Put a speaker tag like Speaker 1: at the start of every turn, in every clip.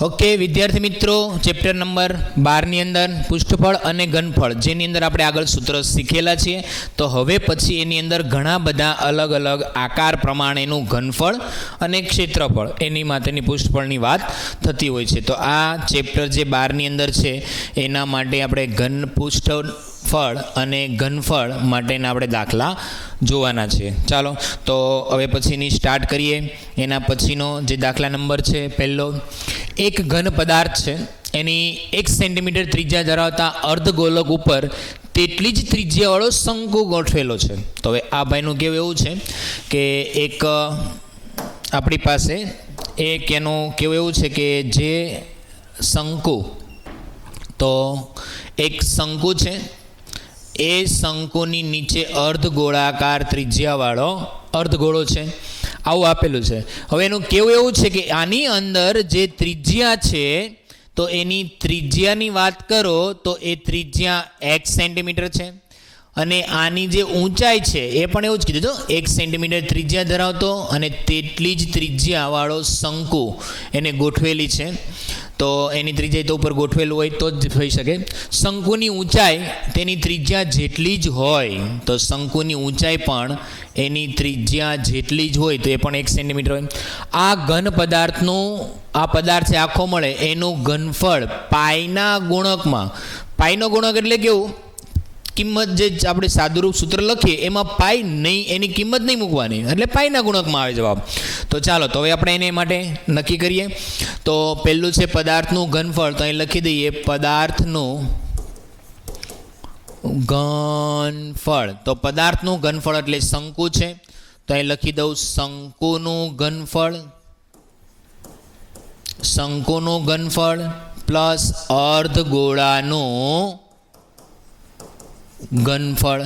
Speaker 1: Okay વિદ્યાર્થી મિત્રો, chapter number 12ની અંદર પૃષ્ઠફળ અને ઘનફળ જેની અંદર આપણે આગળ સૂત્ર શીખેલા છીએ. તો હવે પછી એની અંદર ઘણા બધા અલગ અલગ આકાર પ્રમાણેનું ઘનફળ અને ક્ષેત્રફળ એની માટેની પૃષ્ઠફળની વાત થતી હોય છે. તો આ ચેપ્ટર જે 12ની અંદર છે એના માટે આપણે પૃષ્ઠફળ અને ઘનફળ માટેના આપણે દાખલા જોવાના છે. ચાલો તો હવે પછીની સ્ટાર્ટ કરીએ. એના પછીનો જે દાખલા નંબર છે પહેલો, એક ઘન પદાર્થ છે, એની 1 સેન્ટીમીટર ત્રિજ્યા ધરાવતા અર્ધગોલક ઉપર તેટલી જ ત્રિજ્યાવાળો શંકુ ગોઠવેલો છે. તો હવે આ ભાઈનું કહેવું એવું છે કે એક આપણી પાસે એક એનું કહેવું એવું છે કે જે શંકુ, તો એક શંકુ છે, એ શંકુની નીચે અર્ધગોળાકાર ત્રિજ્યાવાળો અર્ધગોળો છે, આવું આપેલું છે. હવે એનું કહેવું એવું છે કે આની અંદર જે ત્રિજ્યા છે તો એની ત્રિજ્યાની વાત કરો તો એ ત્રિજ્યા 1 સેન્ટીમીટર છે અને આની જે ઊંચાઈ છે એ પણ એવું જ કીધું, 1 સેન્ટીમીટર ત્રિજ્યા ધરાવતો અને તેટલી જ ત્રિજ્યાવાળો શંકુ એને ગોઠવેલી છે. તો એની ત્રિજ્યા તો ઉપર ગોઠવેલું હોય તો જ થઈ શકે. શંકુની ઊંચાઈ તેની ત્રિજ્યા જેટલી જ હોય તો શંકુની ઊંચાઈ પણ એની ત્રિજ્યા જેટલી જ હોય તો એ પણ 1 સેન્ટીમીટર હોય. આ ઘન પદાર્થનું, આ પદાર્થ છે આખો મળે એનું ઘનફળ પાઈના ગુણકમાં, પાઈનો ગુણક એટલે કેવું, કિંમત જે આપણે સાદુરૂપ સૂત્ર લખીએ એમાં પાઈ નહીં, એની કિંમત નહીં મૂકવાની, એટલે પાઈના ગુણકમાં આવે જવાબ. તો ચાલો તો હવે આપણે એને માટે નક્કી કરીએ. તો પહેલું છે પદાર્થનું ઘનફળ, તો અહીં લખી દઈએ પદાર્થનું ઘનફળ. તો પદાર્થનું ઘનફળ એટલે શંકુ છે, તો અહીં લખી દઉં શંકુનું ઘનફળ, શંકુનું ઘનફળ પ્લસ અર્ધગોળાનું ઘનફળ.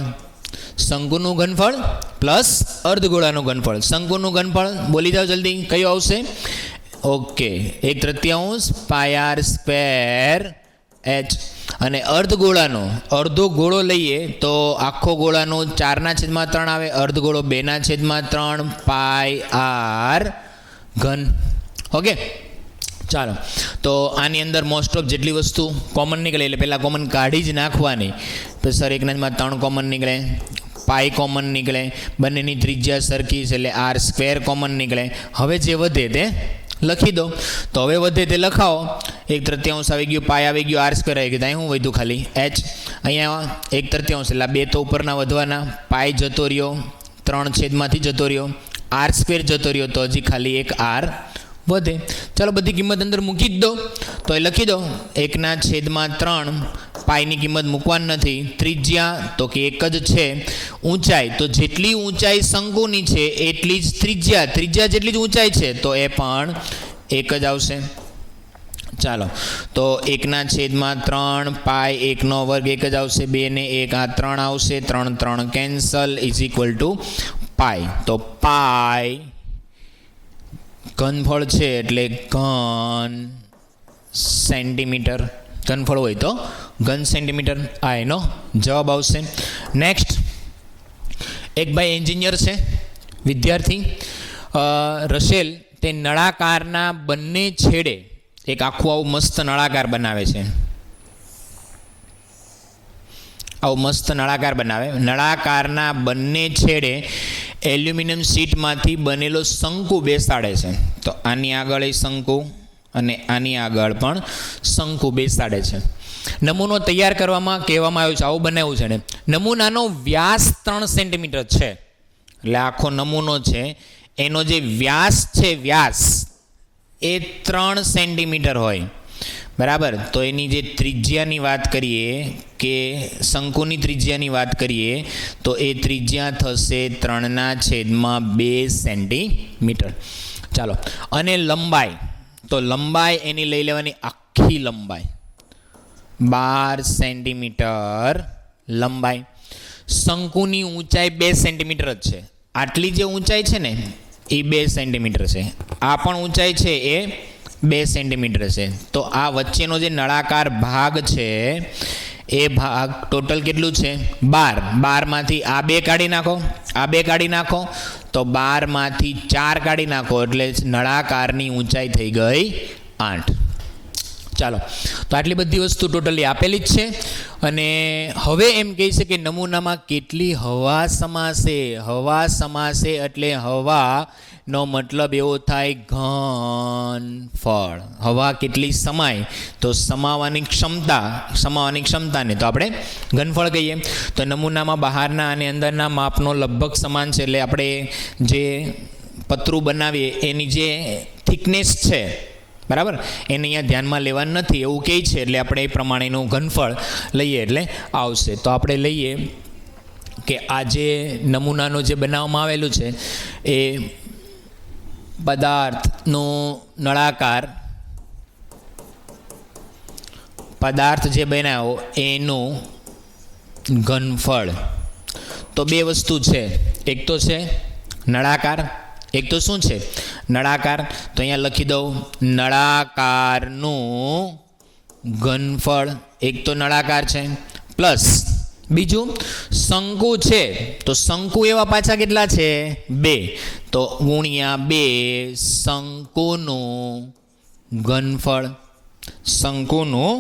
Speaker 1: શંકુનું ઘનફળ પ્લસ અર્ધગોળાનું ઘનફળ. શંકુનું ઘનફળ બોલી જાઓ જલ્દી, કયું આવશે? ઓકે, 1/3 પાઈ આર સ્ક્વેર એચ. અને અર્ધગોળાનો, અડધો ગોળો લઈએ તો આખો ગોળાનો 4/3 આવે, અર્ધગોળો 2/3 પાઈ આર ઘન. ઓકે ચાલો તો આની અંદર મોસ્ટ ઓફ જેટલી વસ્તુ કોમન નીકળે એટલે પહેલાં કોમન કાઢી જ નાખવાની. પછી સર 1/3 કોમન નીકળે, પાઈ કોમન નીકળે, બંનેની ત્રિજ્યા સરખી છે એટલે આર સ્ક્વેર કોમન નીકળે. હવે જે વધે તે લખી દો. તો હવે વધે તે લખાવો. 1/3 આવી ગયું, પાઈ આવી ગયું, આર સ્ક્વેર આવી ગયું, ત્યાં શું વધ્યું ખાલી એચ. અહીંયા 1/3 એટલે 2 તો ઉપરના વધવાના, પાઈ જતો રહ્યો, 3/3 જતો રહ્યો, આર સ્ક્વેર જતો રહ્યો, તો હજી ખાલી એક આર વધે. ચાલો બધી કિંમત અંદર મૂકી જ દો. તો એ લખી દો 1/3 પાઈની કિંમત મૂકવાની નથી, ત્રિજ્યા તો કે એક જ છે, ઊંચાઈ તો જેટલી ઊંચાઈ શંકુની છે એટલી જ ત્રિજ્યા, ત્રિજ્યા જેટલી જ ઊંચાઈ છે તો એ પણ એક જ આવશે. ચાલો તો 1/3 પાઈ 1/2 એક જ આવશે, 2 ને 1 આ 3 આવશે, 3 cancel is equal to pi. તો પાઈ ઘનફળ છે એટલે ઘન સેન્ટીમીટર, ઘનફળ હોય તો ઘન સેન્ટીમીટર, આ એનો જવાબ આવશે. નેક્સ્ટ, એક ભાઈ એન્જિનિયર છે, વિદ્યાર્થી રસેલ, તે નળાકારના બંને છેડે એક આખું આવું મસ્ત નળાકાર બનાવે છે. આવું મસ્ત નળાકાર બનાવે, નળાકારના બંને છેડે એલ્યુમિનિયમ શીટમાંથી બનેલો શંકુ બેસાડે છે. તો આની આગળ એ શંકુ અને આની આગળ પણ શંકુ બેસાડે છે. નમૂનો તૈયાર કરવામાં કહેવામાં આવ્યું છે, આવું બનાવ્યું છે ને, નમૂનાનો વ્યાસ 3 સેન્ટીમીટર છે. એટલે આખો નમૂનો છે એનો જે વ્યાસ છે, વ્યાસ એ 3 સેન્ટીમીટર હોય, બરાબર. તો એની જે ત્રિજ્યાની વાત કરીએ કે શંકુની ત્રિજ્યાની વાત કરીએ તો એ ત્રિજ્યા થશે 3/2 સેન્ટીમીટર. ચાલો અને લંબાઈ, તો લંબાઈ એની લઈ લેવાની આખી લંબાઈ 12 સેન્ટીમીટર લંબાઈ. શંકુની ઊંચાઈ 2 સેન્ટીમીટર જ છે, આટલી જે ઊંચાઈ છે ને એ 2 સેન્ટીમીટર છે, આ પણ ઊંચાઈ છે એ 2 સેન્ટીમીટર છે. તો આ વચ્ચેનો જે નળાકાર ભાગ છે એ ભાગ ટોટલ કેટલું છે? 12. 12માંથી આ 2 કાઢી નાખો, આ 2 કાઢી નાખો, તો 12માંથી 4 કાઢી નાખો એટલે નળાકારની ઊંચાઈ થઈ ગઈ 8. ચાલો, તો આટલી બધી વસ્તુ ટોટલી આપેલી જ છે. અને હવે એમ કહે છે કે નમૂનામાં કેટલી હવા સમાશે. હવા સમાશે એટલે હવાનો મતલબ એવો થાય ઘનફળ. હવા કેટલી સમાય તો સમાવાની ક્ષમતાને તો આપણે ઘનફળ કહીએ. તો નમૂનામાં બહારના અને અંદરના માપનો લગભગ સમાન છે, એટલે આપણે જે પતરું બનાવીએ એની જે થિકનેસ છે, બરાબર, એને અહીંયા ધ્યાનમાં લેવાનું નથી એવું કહે છે, એટલે આપણે એ પ્રમાણેનું ઘનફળ લઈએ એટલે આવશે. તો આપણે લઈએ કે આ જે નમૂનાનું જે બનાવવામાં આવેલું છે એ પદાર્થનું નળાકાર પદાર્થ જે બનાવ્યો એનું ઘનફળ. તો બે વસ્તુ છે, એક તો છે નળાકાર, એક તો શું છે નળાકાર. તો અહીંયા લખી દઉં નળાકારનું ઘનફળ. એક તો નળાકાર છે, પ્લસ બીજું શંકુ છે. તો શંકુ એવા પાછા કેટલા છે? 2. તો ગુણ્યા 2 શંકુનું ઘનફળ. શંકુનું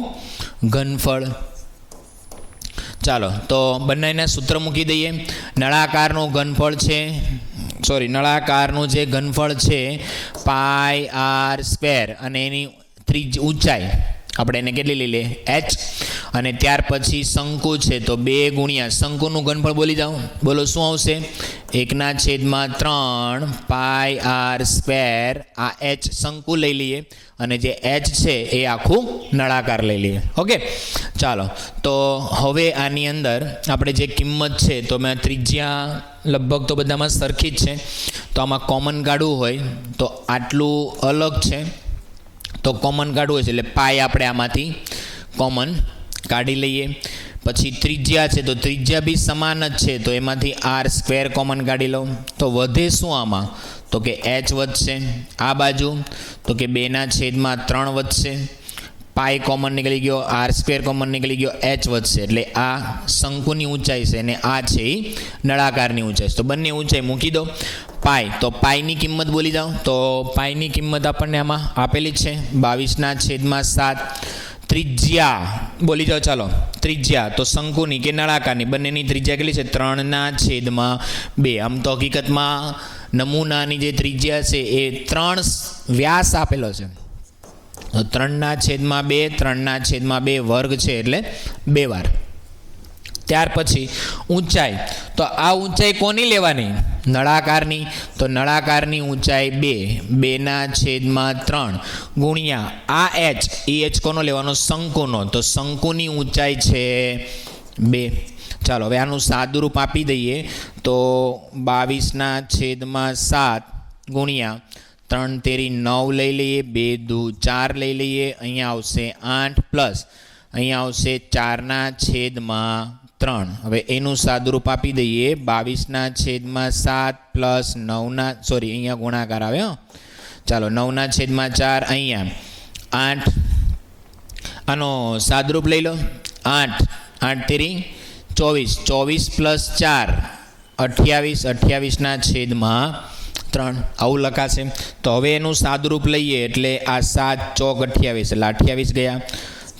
Speaker 1: ઘનફળ. ચાલો, તો બંનેના સૂત્ર મૂકી દઈએ. નળાકારનું ઘનફળ છે, નળાકારનું જે ઘનફળ છે πr², અને એની ઊંચાઈ આપણે એને કેટલી લઈ લે h. અને ત્યાર પછી શંકુ છે, તો 2 ગુણ્યા શંકુનું ઘનફળ બોલી જાઓ. બોલો શું આવશે? 1/3 πr². આ h શંકુ લઈ લઈએ અને જે h છે એ આખું નળાકાર લઈ લઈએ. ઓકે, ચાલો, તો હવે આની અંદર આપણે જે કિંમત છે, તો મેં ત્રિજ્યા લગભગ તો બધામાં સરખી જ છે. તો આમાં કોમન કાઢવું હોય તો આટલું અલગ છે, તો કોમન કાઢવું હોય છે એટલે પાઈ આપણે આમાંથી કોમન કાઢી લઈએ. પછી ત્રિજ્યા છે, તો ત્રિજ્યા બી સમાન જ છે, તો એમાંથી r² કોમન કાઢી લઉં. તો વધે શું આમાં? તો કે h વધશે. આ બાજુ તો કે 2/3 વધશે. પાઈ કોમન નીકળી ગયો, r² કોમન નીકળી ગયો, h વધશે. એટલે આ શંકુની ઊંચાઈ છે અને આ છે એ નળાકારની ઊંચાઈ. તો બંને ઊંચાઈ મૂકી દો. પાઈ, તો પાઈની કિંમત બોલી જાઓ. તો પાઈની કિંમત આપણને આમાં આપેલી છે 22/7. ત્રિજ્યા બોલી જાઓ. ચાલો, ત્રિજ્યા તો શંકુની કે નળાકારની બંનેની ત્રિજ્યા કેટલી છે? 3/2. આમ તો હકીકતમાં નમૂનાની જે ત્રિજ્યા છે એ 3 વ્યાસ આપેલો છે. 3/2, 3/2 વર્ગ છે એટલે 2 વાર. ત્યાર પછી ઊંચાઈ, તો આ ઊંચાઈ કોની લેવાની? નળાકારની. તો નળાકારની ઊંચાઈ 2/3 ગુણ્યા આ h. એ h કોનો લેવાનો? શંકુનો. તો શંકુની ઊંચાઈ છે 2. ચાલો, હવે આનું સાદુરૂપ આપી દઈએ. તો 22/7 ગુણ્યા 3 તેરી 9 લઈ લઈએ, 2 દુ 4 લઈ લઈએ, અહીંયા આવશે 8 પ્લસ અહીંયા આવશે 4/3. હવે એનું સાદુરૂપ આપી દઈએ. 22/7 પ્લસ 9 અહીંયા ગુણાકાર આવ્યો. ચાલો, 9/4 અહીંયા 8. આનો સાદુરૂપ લઈ લો. 8 તેરી 24, 24 પ્લસ 4 28, 28/3 આવું લખાશે. તો હવે એનું સાદુરૂપ લઈએ એટલે આ 7 ચોક 28 એટલે 28 ગયા.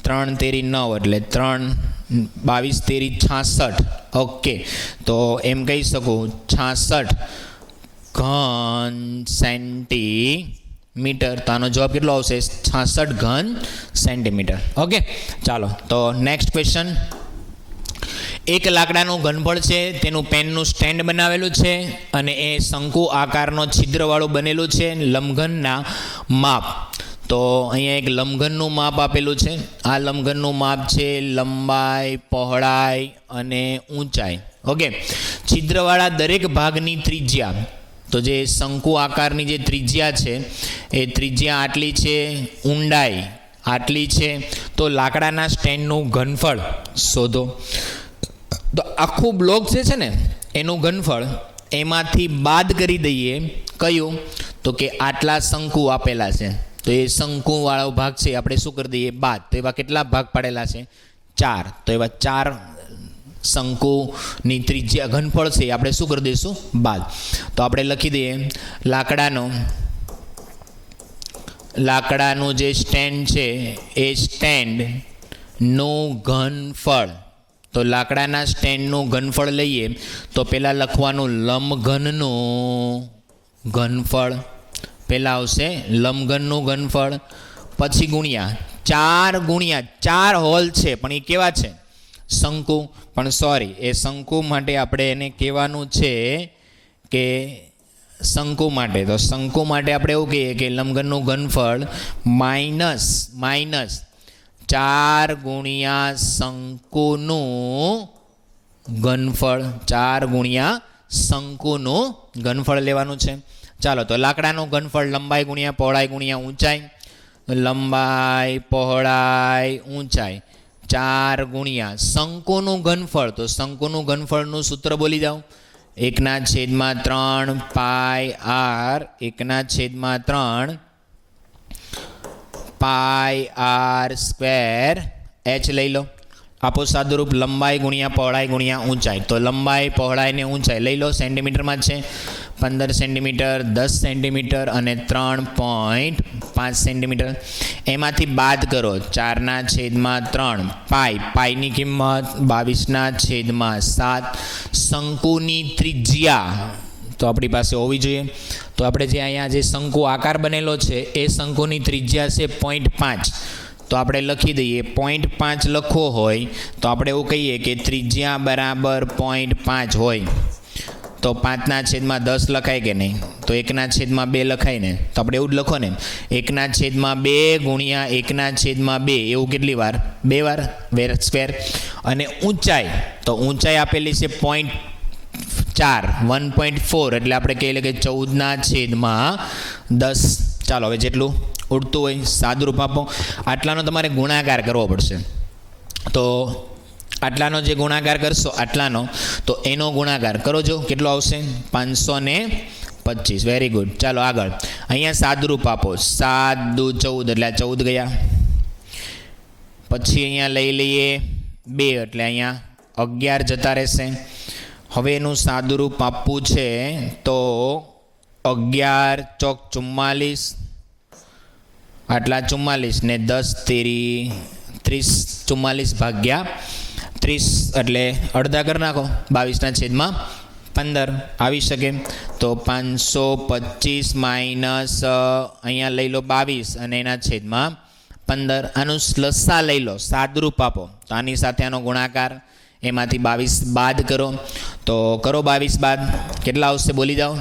Speaker 1: 3 તેરી 9 એટલે 3, 22 તેરી 66. ઓકે, તો એમ કહી શકું 66 ઘન સેન્ટીમીટર. તો આનો જવાબ કેટલો આવશે? 66 ઘન સેન્ટીમીટર. ઓકે, ચાલો, તો નેક્સ્ટ ક્વેશ્ચન. એક લાકડાનું ઘનફળ છે, તેનું પેનનું સ્ટેન્ડ બનાવેલું છે અને એ શંકુ આકારનો છિદ્રવાળું બનેલું છે. લંબઘનના માપ, તો અહીંયા એક લંબઘનનું માપ આપેલું છે. આ લંબઘનનું માપ છે લંબાઈ, પહોળાઈ અને ઊંચાઈ. ઓકે, છિદ્રવાળા દરેક ભાગની ત્રિજ્યા, તો જે શંકુ આકારની જે ત્રિજ્યા છે એ ત્રિજ્યા આટલી છે, ઊંડાઈ આટલી છે. તો લાકડાના સ્ટેન્ડનું ઘનફળ શોધો. તો આખું બ્લોક જે છે ને એનું ઘનફળ એમાંથી બાદ કરી દઈએ. કયું? તો કે આટલા શંકુ આપેલા છે, તો એ શંકુવાળો ભાગ છે આપણે શું કરી દઈએ? બાદ. તો એવા કેટલા ભાગ પાડેલા છે? 4. તો એવા 4 શંકુની ત્રિજ્યા ઘનફળ છે આપણે શું કરી દઈશું? બાદ. તો આપણે લખી દઈએ લાકડાનો લાકડાનું જે સ્ટેન્ડ છે એ સ્ટેન્ડનું ઘનફળ. તો લાકડાના સ્ટેન્ડનું ઘનફળ લઈએ તો પહેલાં લખવાનું લંબઘનનું ઘનફળ. પહેલાં આવશે લંબઘનનું ઘનફળ, પછી ગુણ્યા 4 હોલ છે પણ એ કેવા છે? શંકુ. પણ સોરી, એ શંકુ માટે આપણે એને કહેવાનું છે કે શંકુ માટે. તો શંકુ માટે આપણે એવું કહીએ કે લંબઘનનું ઘનફળ માઇનસ 4 ગુણ્યા શંકુનું ઘનફળ. 4 ગુણ્યા શંકુનું ઘનફળ લેવાનું છે. ચાલો, તો લાકડાનું ઘનફળ લંબાઈ ગુણ્યા પહોળાઈ ગુણ્યા ઊંચાઈ. લંબાઈ, પહોળાઈ, ઊંચાઈ 4 ગુણ્યા શંકુનું ઘનફળ. તો શંકુનું ઘનફળનું સૂત્ર બોલી જાઓ. 1/3 પાઈ r, 1/3 પાઈ r સ્ક્વેર h લઈ લો. આપો સાદુરૂપ લંબાઈ ગુણ્યા પહોળાઈ ગુણ્યા ઊંચાઈ. તો લંબાઈ, પહોળાઈ ને ઊંચાઈ લઈ લો. સેન્ટીમીટરમાં જ છે. 15 સેન્ટીમીટર, 10 સેન્ટીમીટર અને 3.5 સેન્ટીમીટર. એમાંથી બાદ કરો 4/3 પાઈની કિંમત 22/7. શંકુની ત્રિજ્યા તો આપણી પાસે હોવી જોઈએ. તો આપણે જે અહીંયા જે શંકુ આકાર બનેલો છે એ શંકુની ત્રિજ્યા છે 0.5. તો આપણે લખી દઈએ 0.5 લખવો હોય તો આપણે એવું કહીએ કે ત્રિજ્યા બરાબર 0.5 હોય તો 5/10 લખાય કે નહીં? તો 1/2 લખાય ને? તો આપણે એવું જ લખો ને, 1/2 ગુણ્યા 1/2 એવું કેટલી વાર? 2 વાર સ્ક્વેર. અને ઊંચાઈ, તો ઊંચાઈ આપેલી છે 0.4, 1.4 એટલે આપણે કહીએ કે 14/10. ચાલો, હવે જેટલું ઉડતું હોય સાદુરૂપ આપો. આટલાનો તમારે ગુણાકાર કરવો પડશે. તો આટલાનો જે ગુણાકાર કરશો આટલાનો, તો એનો ગુણાકાર કરો. જો કેટલો આવશે? 525. Very good. ચાલો આગળ. અહીંયા સાદુરૂપ આપો. 7 દુ 14 એટલે 14 ગયા. પછી અહીંયા લઈ લઈએ 2 એટલે અહીંયા 11 જતા રહેશે. હવે એનું સાદુરૂપ આપવું છે તો 11 ચોક 44, આટલા 44 ને 10 તેરી 30, 44 ભાગ્યા 30 એટલે અડધા કરી નાખો. 22/15 આવી શકે. તો 525 માઇનસ અહીંયા લઈ લો 22 અને એના છેદમાં 15. આનું લસા લઈ લો, સાદુરૂપ આપો. તો આની સાથે આનો ગુણાકાર, એમાંથી 22 બાદ કરો. તો કરો 22 બાદ, કેટલા આવશે બોલી જાઓ?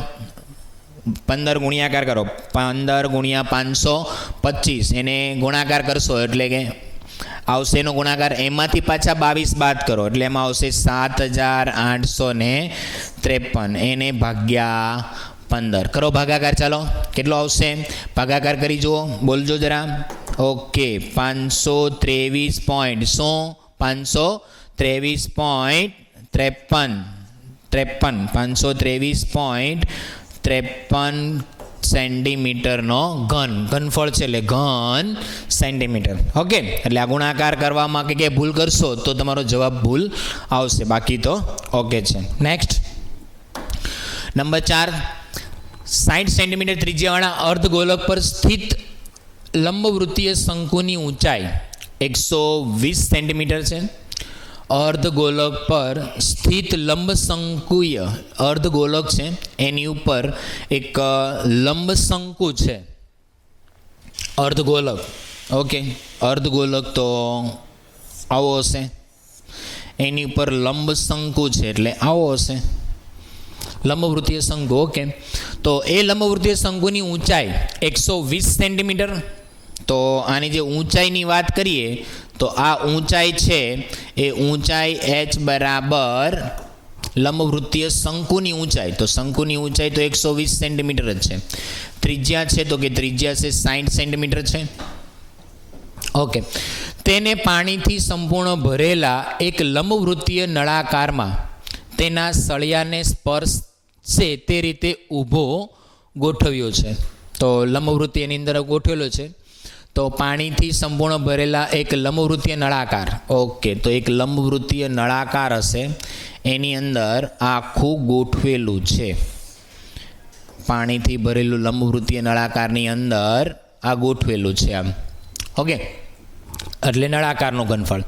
Speaker 1: 15 ગુણ્યાકાર કરો. 15 ગુણ્યા 525 એને ગુણાકાર કરશો એટલે કે આવશે એનો ગુણાકાર. એમાંથી પાછા 22 બાદ કરો એટલે એમાં આવશે 7853. એને ભાગ્યા 15. કરો ભાગાકાર. ચાલો, કેટલો આવશે? ભાગાકાર કરી જુઓ, બોલજો જરા. ઓકે, 523 પોઈન્ટ 523.53 સેન્ટીમીટરનો ઘનફળ છે, એટલે ઘન સેન્ટીમીટર. ઓકે, એટલે આ ગુણાકાર કરવામાં કે ભૂલ કરશો તો તમારો જવાબ ભૂલ આવશે, બાકી તો ઓકે છે. નેક્સ્ટ નંબર 4, 60 સેન્ટીમીટર ત્રિજ્યાવાળા અર્ધગોલક પર સ્થિત લંબવૃત્તીય શંકુની ઊંચાઈ 120 સેન્ટીમીટર છે. અર્ધગોલક પર સ્થિત લંબશંકુય અર્ધગોલક છે, એની ઉપર એક લંબશંકુ છે. અર્ધગોલક, ઓકે, અર્ધગોલક તો આવો હશે. એની ઉપર લંબશંકુ છે એટલે આવો હશે, લંબવૃત્તીય શંકુ. ઓકે, તો એ લંબવૃત્તીય શંકુની ઊંચાઈ 120 સેન્ટીમીટર. તો આની જે ઊંચાઈની વાત કરીએ તો આ ઊંચાઈ છે એ ઊંચાઈ h બરાબર લંબવૃત્તીય શંકુની ઊંચાઈ. તો શંકુની ઊંચાઈ તો 120 સેન્ટીમીટર જ છે. ત્રિજ્યા છે તો કે ત્રિજ્યા છે 60 સેન્ટીમીટર છે. ઓકે, તેને પાણીથી સંપૂર્ણ ભરેલા એક લંબવૃત્તીય નળાકારમાં તેના સળિયાને સ્પર્શે તે રીતે ઊભો ગોઠવ્યો છે. તો લંબવૃત્તિ એની અંદર ગોઠવેલો છે. તો પાણીથી સંપૂર્ણ ભરેલા એક લંબવૃત્તીય નળાકાર. ઓકે, તો એક લંબવૃત્તીય નળાકાર હશે, એની અંદર આખું ગોઠવેલું છે. પાણીથી ભરેલું લંબવૃત્તીય નળાકારની અંદર આ ગોઠવેલું છે આમ. ઓકે, એટલે નળાકારનું ઘનફળ.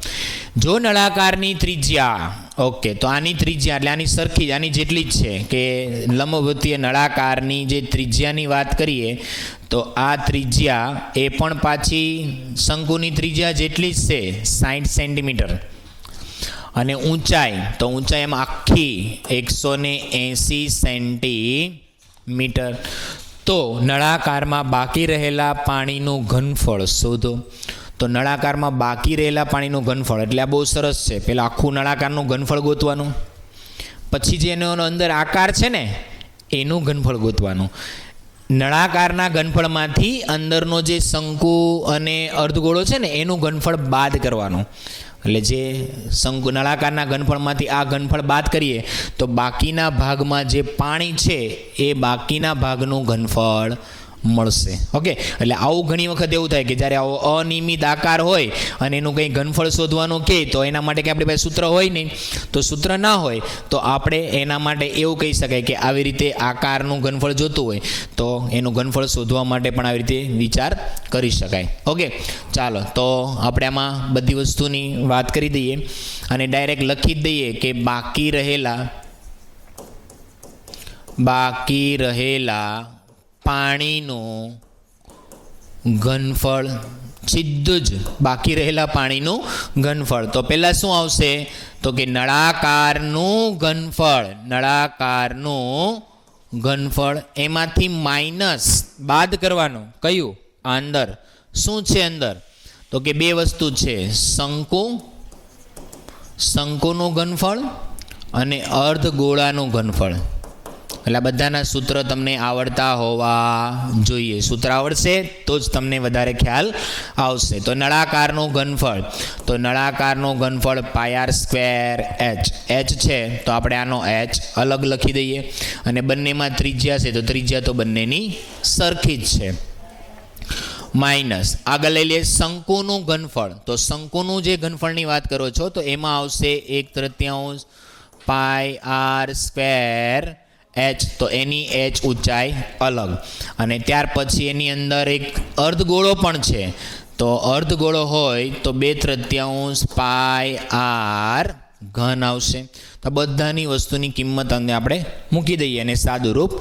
Speaker 1: જો નળાકારની ત્રિજ્યા, ઓકે, તો આની ત્રિજ્યા એટલે આની સરખી જ, આની જેટલી જ છે કે લંબવૃત્તીય નળાકારની જે ત્રિજ્યાની વાત કરીએ તો આ ત્રિજ્યા એ પણ પાછી શંકુની ત્રિજ્યા જેટલી જ છે, 60 સેન્ટીમીટર. અને ઊંચાઈ, તો ઊંચાઈ એમાં આખી 180 સેન્ટીમીટર. તો નળાકારમાં બાકી રહેલા પાણીનું ઘનફળ શોધો. તો નળાકારમાં બાકી રહેલા પાણીનું ઘનફળ એટલે આ બહુ સરસ છે. પહેલાં આખું નળાકારનું ઘનફળ ગોતવાનું, પછી જે એનો અંદર આકાર છે ને એનું ઘનફળ ગોતવાનું. નળાકારના ઘનફળમાંથી અંદરનો જે શંકુ અને અર્ધગોળો છે ને એનું ઘનફળ બાદ કરવાનું. એટલે જે શંકુ નળાકારના ઘનફળમાંથી આ ઘનફળ બાદ કરીએ તો બાકીના ભાગમાં જે પાણી છે એ બાકીના ભાગનું ઘનફળ મળશે. ઓકે, એટલે આવું ઘણી વખત એવું થાય કે જ્યારે આવો અનિયમિત આકાર હોય અને એનું કંઈ ઘનફળ શોધવાનું કહે તો એના માટે કંઈ આપણી પાસે સૂત્ર હોય નહીં. તો સૂત્ર ના હોય તો આપણે એના માટે એવું કહી શકાય કે આવી રીતે આકારનું ઘનફળ જોતું હોય તો એનું ઘનફળ શોધવા માટે પણ આવી રીતે વિચાર કરી શકાય. ઓકે, ચાલો તો આપણે આમાં બધી વસ્તુની વાત કરી દઈએ અને ડાયરેક્ટ લખી જ દઈએ કે બાકી રહેલા પાણીનું ઘનફળ, સીધું જ બાકી રહેલા પાણીનું ઘનફળ. તો પહેલાં શું આવશે તો કે નળાકારનું ઘનફળ એમાંથી માઇનસ બાદ કરવાનું. કયું? અંદર. શું છે અંદર? તો કે બે વસ્તુ છે, શંકુનું ઘનફળ અને અર્ધગોળાનું ઘનફળ. એટલે બધાના સૂત્ર તમને આવડતા હોવા જોઈએ. સૂત્ર આવડશે તો જ તમને વધારે ખ્યાલ આવશે. તો નળાકારનું ઘનફળ πr² h છે તો આપણે આનો h અલગ લખી દઈએ અને બંનેમાં ત્રિજ્યા છે તો ત્રિજ્યા તો બંનેની સરખી જ છે. માઇનસ આગળ લઈ લઈએ શંકુનું ઘનફળ. તો શંકુનું જે ઘનફળની વાત કરો છો તો એમાં આવશે 1/3 πr²h. તો એની h ઊંચાઈ અલગ. અને ત્યાર પછી એની અંદર એક અર્ધગોળો પણ છે. તો અર્ધગોળો હોય તો 2/3 πr ઘન આવશે. તો બધાની વસ્તુની કિંમત અંદર આપણે મૂકી દઈએ અને સાદું રૂપ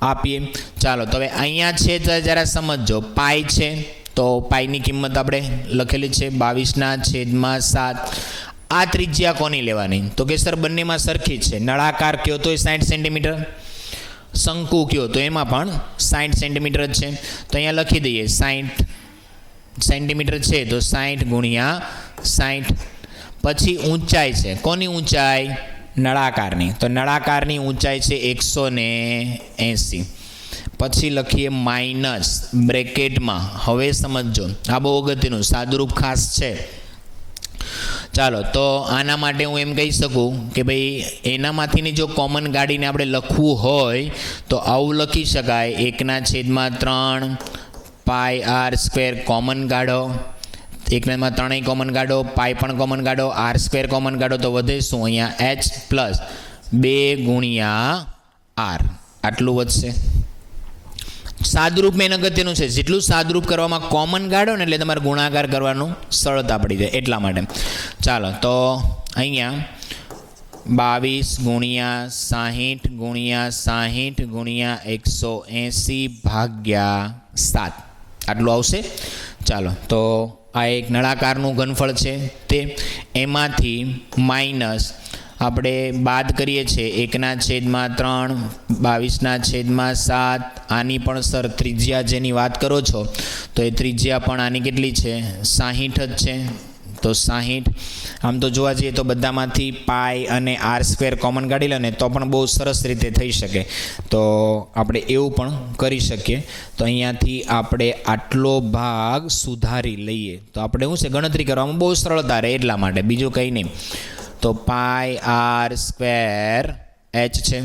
Speaker 1: આપીએ. ચાલો તો હવે અહીંયા છે તો જરા સમજો. પાઈ છે તો પાઈની કિંમત આપણે લખેલી છે 22/7. આ ત્રિજ્યા કોની લેવાની? તો કે સર બંનેમાં સરખી છે. નળાકાર કયો તો 60 સેન્ટીમીટર, શંકુ કયો તો એમાં પણ 60 સેન્ટીમીટર જ છે. તો અહીંયા લખી દઈએ 60 સેન્ટીમીટર છે તો 60 × 60. પછી ઊંચાઈ છે. કોની ઊંચાઈ? નળાકારની. તો નળાકારની ઊંચાઈ છે 180. પછી લખીએ માઇનસ બ્રેકેટમાં. હવે સમજો, આ બહુ અગત્યનું સાદુરૂપ ખાસ છે. ચાલો તો આના માટે હું એમ કહી શકું કે ભાઈ એનામાંથીની જો કોમન ગાડીને આપણે લખવું હોય તો આવું લખી શકાય 1/3 πr² કોમન કાઢો, 1/3 કોમન કાઢો, પાઈ પણ કોમન કાઢો, r² કોમન કાઢો તો વધે શું? અહીંયા h પ્લસ 2 × r આટલું વધશે. સાદુરૂપ મેન અગત્યનું છે. જેટલું સાદુરૂપ કરવામાં કોમન કાઢો ને એટલે તમારે ગુણાકાર કરવાનું સરળતા પડી જાય એટલા માટે. ચાલો તો અહીંયા 22 × 60 × 180/7 આટલું આવશે. ચાલો તો આ એક નળાકારનું ઘનફળ છે. તે એમાંથી માઇનસ આપણે બાદ કરીએ છીએ 1/3 22/7. આની પણ સર ત્રિજ્યા જેની વાત કરો છો તો એ ત્રિજ્યા પણ આની કેટલી છે? 60 જ છે. તો 60 આમ તો જોવા જઈએ તો બધામાંથી પાઈ અને r² કોમન કાઢી લે ને તો પણ બહુ સરસ રીતે થઈ શકે. તો આપણે એવું પણ કરી શકીએ. તો અહીંયાથી આપણે આટલો ભાગ સુધારી લઈએ તો આપણે શું છે ગણતરી કરવામાં બહુ સરળતા રહે એટલા માટે, બીજું કંઈ નહીં. તો πr² છે.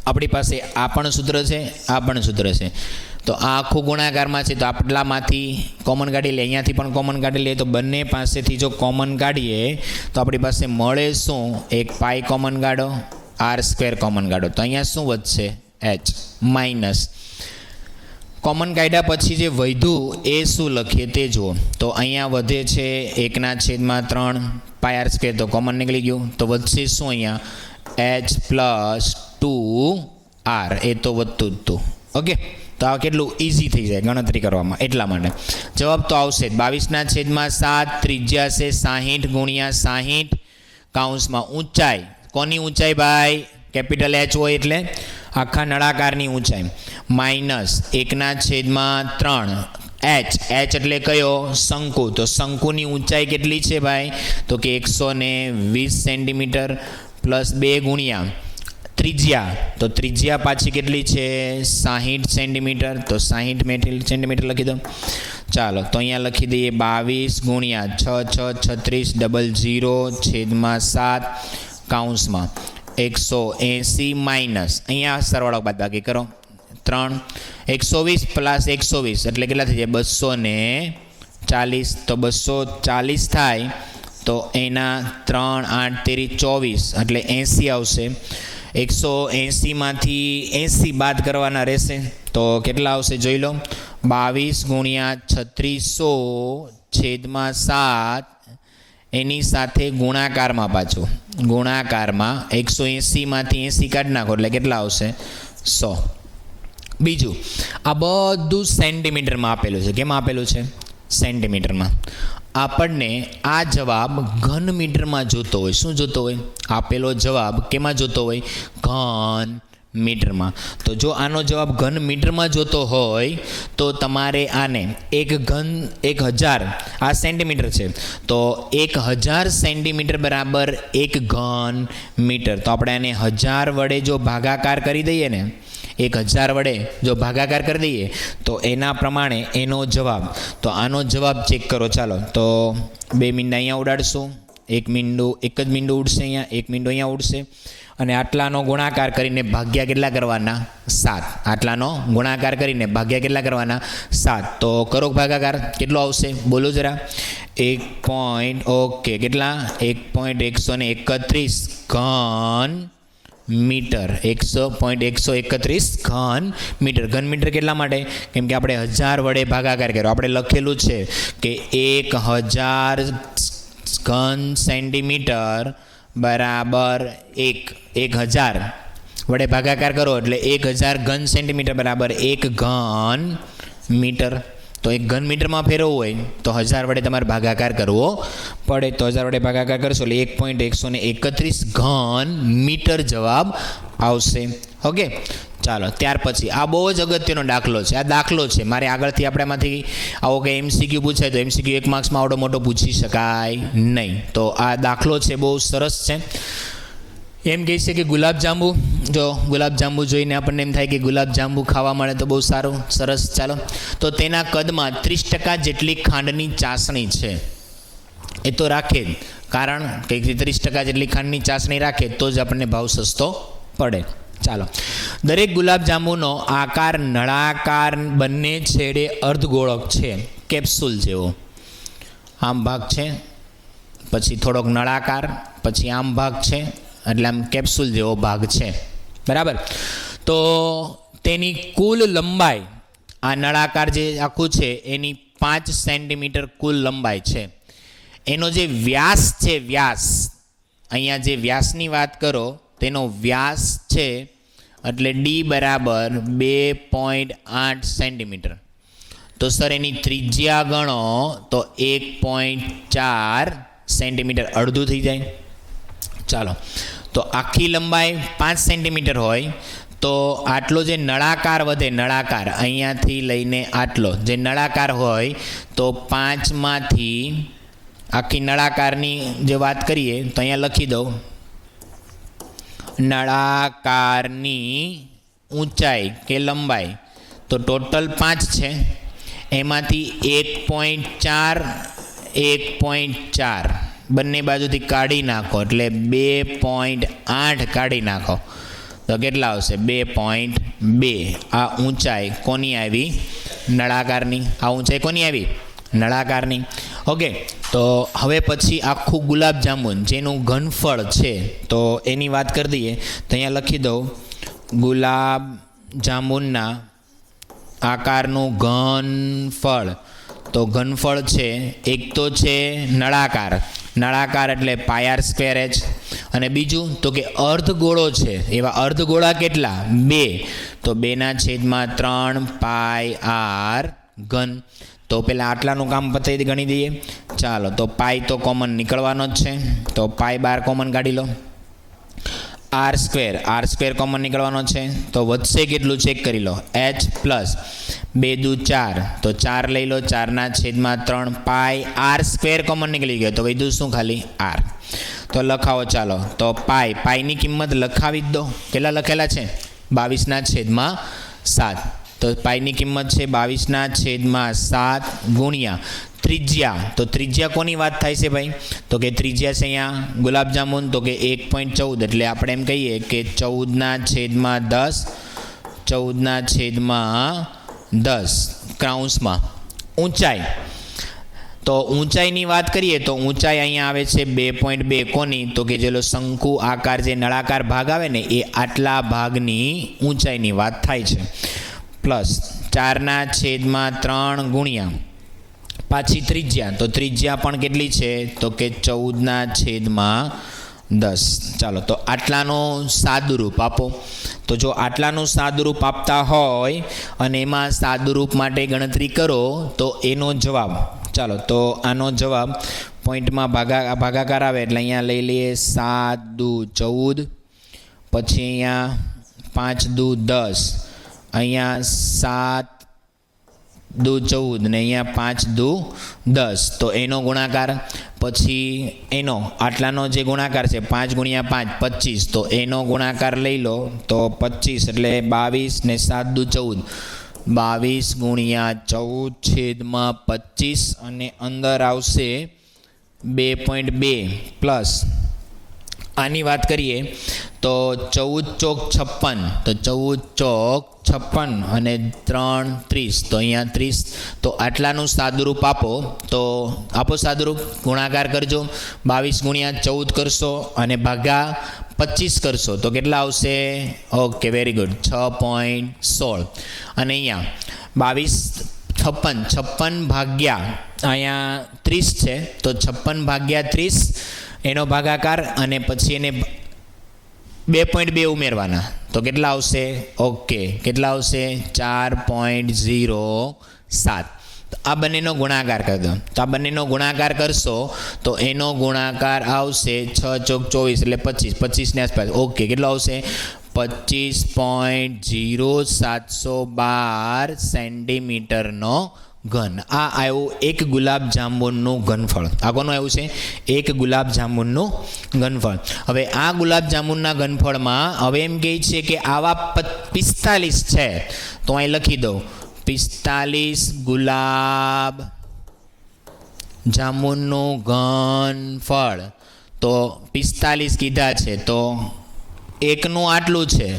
Speaker 1: આપણી પાસે આ પણ સૂત્ર છે, આ પણ સૂત્ર છે. તો આ આખું ગુણાકારમાં છે તો આટલામાંથી કોમન કાઢી લે, અહીંયાથી પણ કોમન કાઢી લઈએ તો બંને પાસેથી જો કોમન કાઢીએ તો આપણી પાસે મળે શું? એક પાઈ કોમન કાઢો, r² કોમન કાઢો તો અહીંયા શું વધશે? h માઇનસ કોમન કાઢ્યા પછી જે વધ્યું એ શું લખીએ તે જુઓ. તો અહીંયા વધે છે 1/3 પાય આર સ્ક્વેર, તો કોમન નીકળી ગયું. તો વધશે શું અહીંયા h+2r, એ તો વધતું જ હતું. ઓકે, તો આ કેટલું ઇઝી થઈ જાય ગણતરી કરવામાં, એટલા માટે જવાબ તો આવશે 22/7. ત્રિજ્યા છે 60 × 60 કૌંસમાં ઊંચાઈ. કોની ઊંચાઈ ભાઈ? કેપિટલ H હોય એટલે આખા નળાકારની ઊંચાઈ માઇનસ 1/3 h એટલે કયો? શંકુ. તો શંકુની ઊંચાઈ કેટલી છે ભાઈ? તો કે 120 સેન્ટીમીટર પ્લસ 2 ગુણ્યા ત્રિજ્યા. તો ત્રિજ્યા પાછી કેટલી છે? 60 સેન્ટીમીટર. તો 60 સેન્ટીમીટર લખી દો. ચાલો, તો અહીંયા લખી દઈએ 22 × 6 6 36 00/7 કૌંસમાં 180 માઇનસ અહીંયા સરવાળો બાદબાકી કરો 3 120 પ્લસ 120 એટલે કેટલા થઈ જાય? 240. તો 240 થાય તો એના 3 8 તેરી 24 એટલે 80 આવશે. 180માંથી 80 બાદ કરવાના રહેશે તો કેટલા આવશે જોઈ લો. 22 × 3600/7 એની સાથે ગુણાકારમાં પાછું ગુણાકારમાં 180માંથી 80 કાઢી નાખો એટલે કેટલા આવશે? 100. બીજું, આ બધું સેન્ટીમીટરમાં આપેલું છે. કેમ આપેલું છે? સેન્ટીમીટરમાં. આપણને આ જવાબ ઘન મીટરમાં જોતો હોય. શું જોતો હોય? આપેલો જવાબ કેમાં જોતો હોય? ઘન મીટરમાં. તો જો આનો જવાબ ઘન મીટરમાં જોતો હોય તો તમારે આને 1000, આ સેન્ટીમીટર છે, તો 1000 સેન્ટીમીટર બરાબર 1 ઘન મીટર. તો આપણે આને 1000 વડે જો ભાગાકાર કરી દઈએ ને, 1000 વડે જો ભાગાકાર કરી દઈએ તો એના પ્રમાણે એનો જવાબ. તો આનો જવાબ ચેક કરો. ચાલો, તો 2 મીંડા અહીંયા ઉડાડશું. એક જ મીંડું ઉડશે અહીંયા, એક મીંડું અહીંયા ઉડશે. અને આટલાનો ગુણાકાર કરીને ભાગ્યા કેટલા કરવાના? 7. આટલાનો ગુણાકાર કરીને ભાગ્યા કેટલા કરવાના? 7. તો કરો ભાગાકાર. કેટલો આવશે બોલો જરા? 1. કેટલા? 1.131 ઘન મીટર. 100.131 ઘન મીટર. ઘન મીટર કેટલા માટે? કેમ કે આપણે 1000 વડે ભાગાકાર કર્યો. આપણે લખેલું છે કે 1000 ઘન સેન્ટીમીટર બરાબર 1000 વડે ભાગાકાર કરો એટલે 1000 ઘન સેન્ટીમીટર બરાબર 1 ઘન મીટર. તો એક ઘન મીટરમાં ફેરવવું હોય તો 1000 વડે તમારે ભાગાકાર કરવો પડે. તો 1000 વડે ભાગાકાર કરશો એટલે 1.131 ઘન મીટર જવાબ આવશે. ઓકે, ચાલો, ત્યાર પછી આ બહુ જ અગત્યનો દાખલો છે. આ દાખલો છે, મારે આગળથી આપણે એમાંથી આવો કે MCQ પૂછાય તો MCQ 1 માર્ક્સમાં આવડો મોટો પૂછી શકાય નહીં. તો આ દાખલો છે, બહુ સરસ છે. એમ કહે છે કે ગુલાબજાંબુ, જો ગુલાબજાંબુ જોઈને આપણને એમ થાય કે ગુલાબજાંબુ ખાવા મળે તો બહુ સારું, સરસ. ચાલો, તો તેના કદમાં 30% જેટલી ખાંડની ચાસણી છે. એ તો રાખે જ, કારણ કે 30% જેટલી ખાંડની ચાસણી રાખે તો જ આપણને ભાવ સસ્તો પડે. ચાલો, દરેક ગુલાબજાંબુનો આકાર નળાકાર, બંને છેડે અર્ધગોળક છે, કેપ્સ્યુલ જેવો. આમ ભાગ છે, પછી થોડોક નળાકાર, પછી આમ ભાગ છે, એટલે આમ કેપ્સ્યુલ જેવો ભાગ છે. બરાબર. તો તેની કુલ લંબાઈ, આ નળાકાર જે આખું છે એની 5 સેન્ટીમીટર કુલ લંબાઈ છે. એનો જે વ્યાસ છે, વ્યાસ, અહીંયા જે વ્યાસની વાત કરો તેનો વ્યાસ છે એટલે D બરાબર 2.8 સેન્ટીમીટર. તો સર એની ત્રિજ્યા ગણો તો 1.4 સેન્ટીમીટર, અડધું થઈ જાય. ચાલો, તો આખી લંબાઈ 5 સેન્ટીમીટર હોય તો આટલો જે નળાકાર વધે, નળાકાર અહીંયાથી લઈને આટલો જે નળાકાર હોય તો 5માંથી આખી નળાકારની જે વાત કરીએ તો અહીંયા લખી દઉં, નળાકારની ઊંચાઈ કે લંબાઈ તો ટોટલ 5 છે, એમાંથી 1.4 બંને બાજુથી કાઢી નાખો એટલે 2.8 કાઢી નાખો તો કેટલા આવશે? 2.2. આ ઊંચાઈ કોની આવી? નળાકારની. આ ઊંચાઈ કોની આવી? નળાકારની. ઓકે, તો હવે પછી આખું ગુલાબજાંબુન જેનું ઘનફળ છે તો એની વાત કરી દઈએ તો અહીંયા લખી દઉં, ગુલાબજાંબુનના આકારનું ઘનફળ. તો ઘનફળ છે એક તો છે નળાકાર. નળાકાર એટલે પાય આર સ્ક્વેર એચ. અને બીજું તો કે અર્ધગોળો છે. એવા અર્ધગોળા કેટલા? 2. તો 2/3 પાય આર ઘન. તો પહેલાં આટલાનું કામ પતાવી ગણી દઈએ. ચાલો, તો પાય તો કોમન નીકળવાનો જ છે. તો પાય બાર કોમન કાઢી લો. આર સ્ક્વેર કોમન નીકળવાનો છે. તો વધશે કેટલું ચેક કરી લો. h પ્લસ 2 દુ 4. તો 4 લઈ લો. 4/3 પાય આર સ્ક્વેર કોમન નીકળી ગયો. તો વધ્યું શું? ખાલી આર. તો લખાવો. ચાલો, તો પાયની કિંમત લખાવી જ દો. કેટલા લખેલા છે? 22/7. તો પાયની કિંમત છે 22/7 ગુણ્યા ત્રિજ્યા. તો ત્રિજ્યા કોની વાત થાય છે ભાઈ? તો કે ત્રિજ્યા છે અહીંયા ગુલાબજામુન. તો કે 1.14. એટલે આપણે એમ કહીએ કે 14/10. 14/10 કૌંસમાં ઊંચાઈ. તો ઊંચાઈની વાત કરીએ તો ઊંચાઈ અહીંયા આવે છે 2.2. કોની? તો કે જેલો શંકુ આકાર જે નળાકાર ભાગ આવે ને એ આટલા ભાગની ઊંચાઈની વાત થાય છે. પ્લસ 4/3 ગુણ્યા પાછી ત્રિજ્યા. તો ત્રિજ્યા પણ કેટલી છે? તો કે 14/10. ચાલો, તો આટલાનું સાદુરૂપ આપો. તો જો આટલાનું સાદુરૂપ આપતા હોય અને એમાં સાદુરૂપ માટે ગણતરી કરો તો એનો જવાબ, ચાલો તો આનો જવાબ પોઈન્ટમાં ભાગાકાર આવે એટલે અહીંયા લઈ લઈએ 7 દુ 14. પછી અહીંયા 5 દુ 10. અહીંયા 7 દુ 14 ને અહીંયા 5 દુ 10. તો એનો ગુણાકાર. પછી એનો આટલાનો જે ગુણાકાર છે 5 ગુણ્યા 5 25. તો એનો ગુણાકાર લઈ લો. તો 25 એટલે 22 ને 7 દુ 14. 22 ગુણ્યા 14/25 અને અંદર આવશે 2.2 પ્લસ આની વાત કરીએ તો 14 ચોક 56. તો 14 ચોક 56 અને 3 30. તો અહીંયા 30. તો આટલાનું સાદુરૂપ આપો. તો આપો સાદુરૂપ. ગુણાકાર કરજો. 22 ગુણ્યા 14 કરશો અને ભાગા 25 કરશો તો કેટલા આવશે? Okay, very good, 6.16. અને અહીંયા 56 ભાગ્યા અહીંયા 30 છે. તો 56 ભાગ્યા 30 એનો ભાગાકાર અને પછી એને 2.2 ઉમેરવાના. તો કેટલા આવશે? ઓકે, કેટલા આવશે? 4.07. આ બંનેનો ગુણાકાર કરી દો. તો આ બંનેનો ગુણાકાર કરશો તો એનો ગુણાકાર આવશે 6 ચોક 24 એટલે 25. 25ની આસપાસ. ઓકે, કેટલો આવશે? 25.0712 સેન્ટીમીટરનો ઘન. આ આવ્યું એક ગુલાબજાંબુનનું ઘનફળ. આ કોનું આવ્યું છે? એક ગુલાબજાંબુનનું ઘનફળ. હવે આ ગુલાબજાંબુનના ઘનફળમાં હવે એમ કહે છે કે આવા 45 છે. તો અહીં લખી દો 45 ગુલાબ જાંબુનનું ઘનફળ. તો 45 કીધા છે તો એકનું આટલું છે.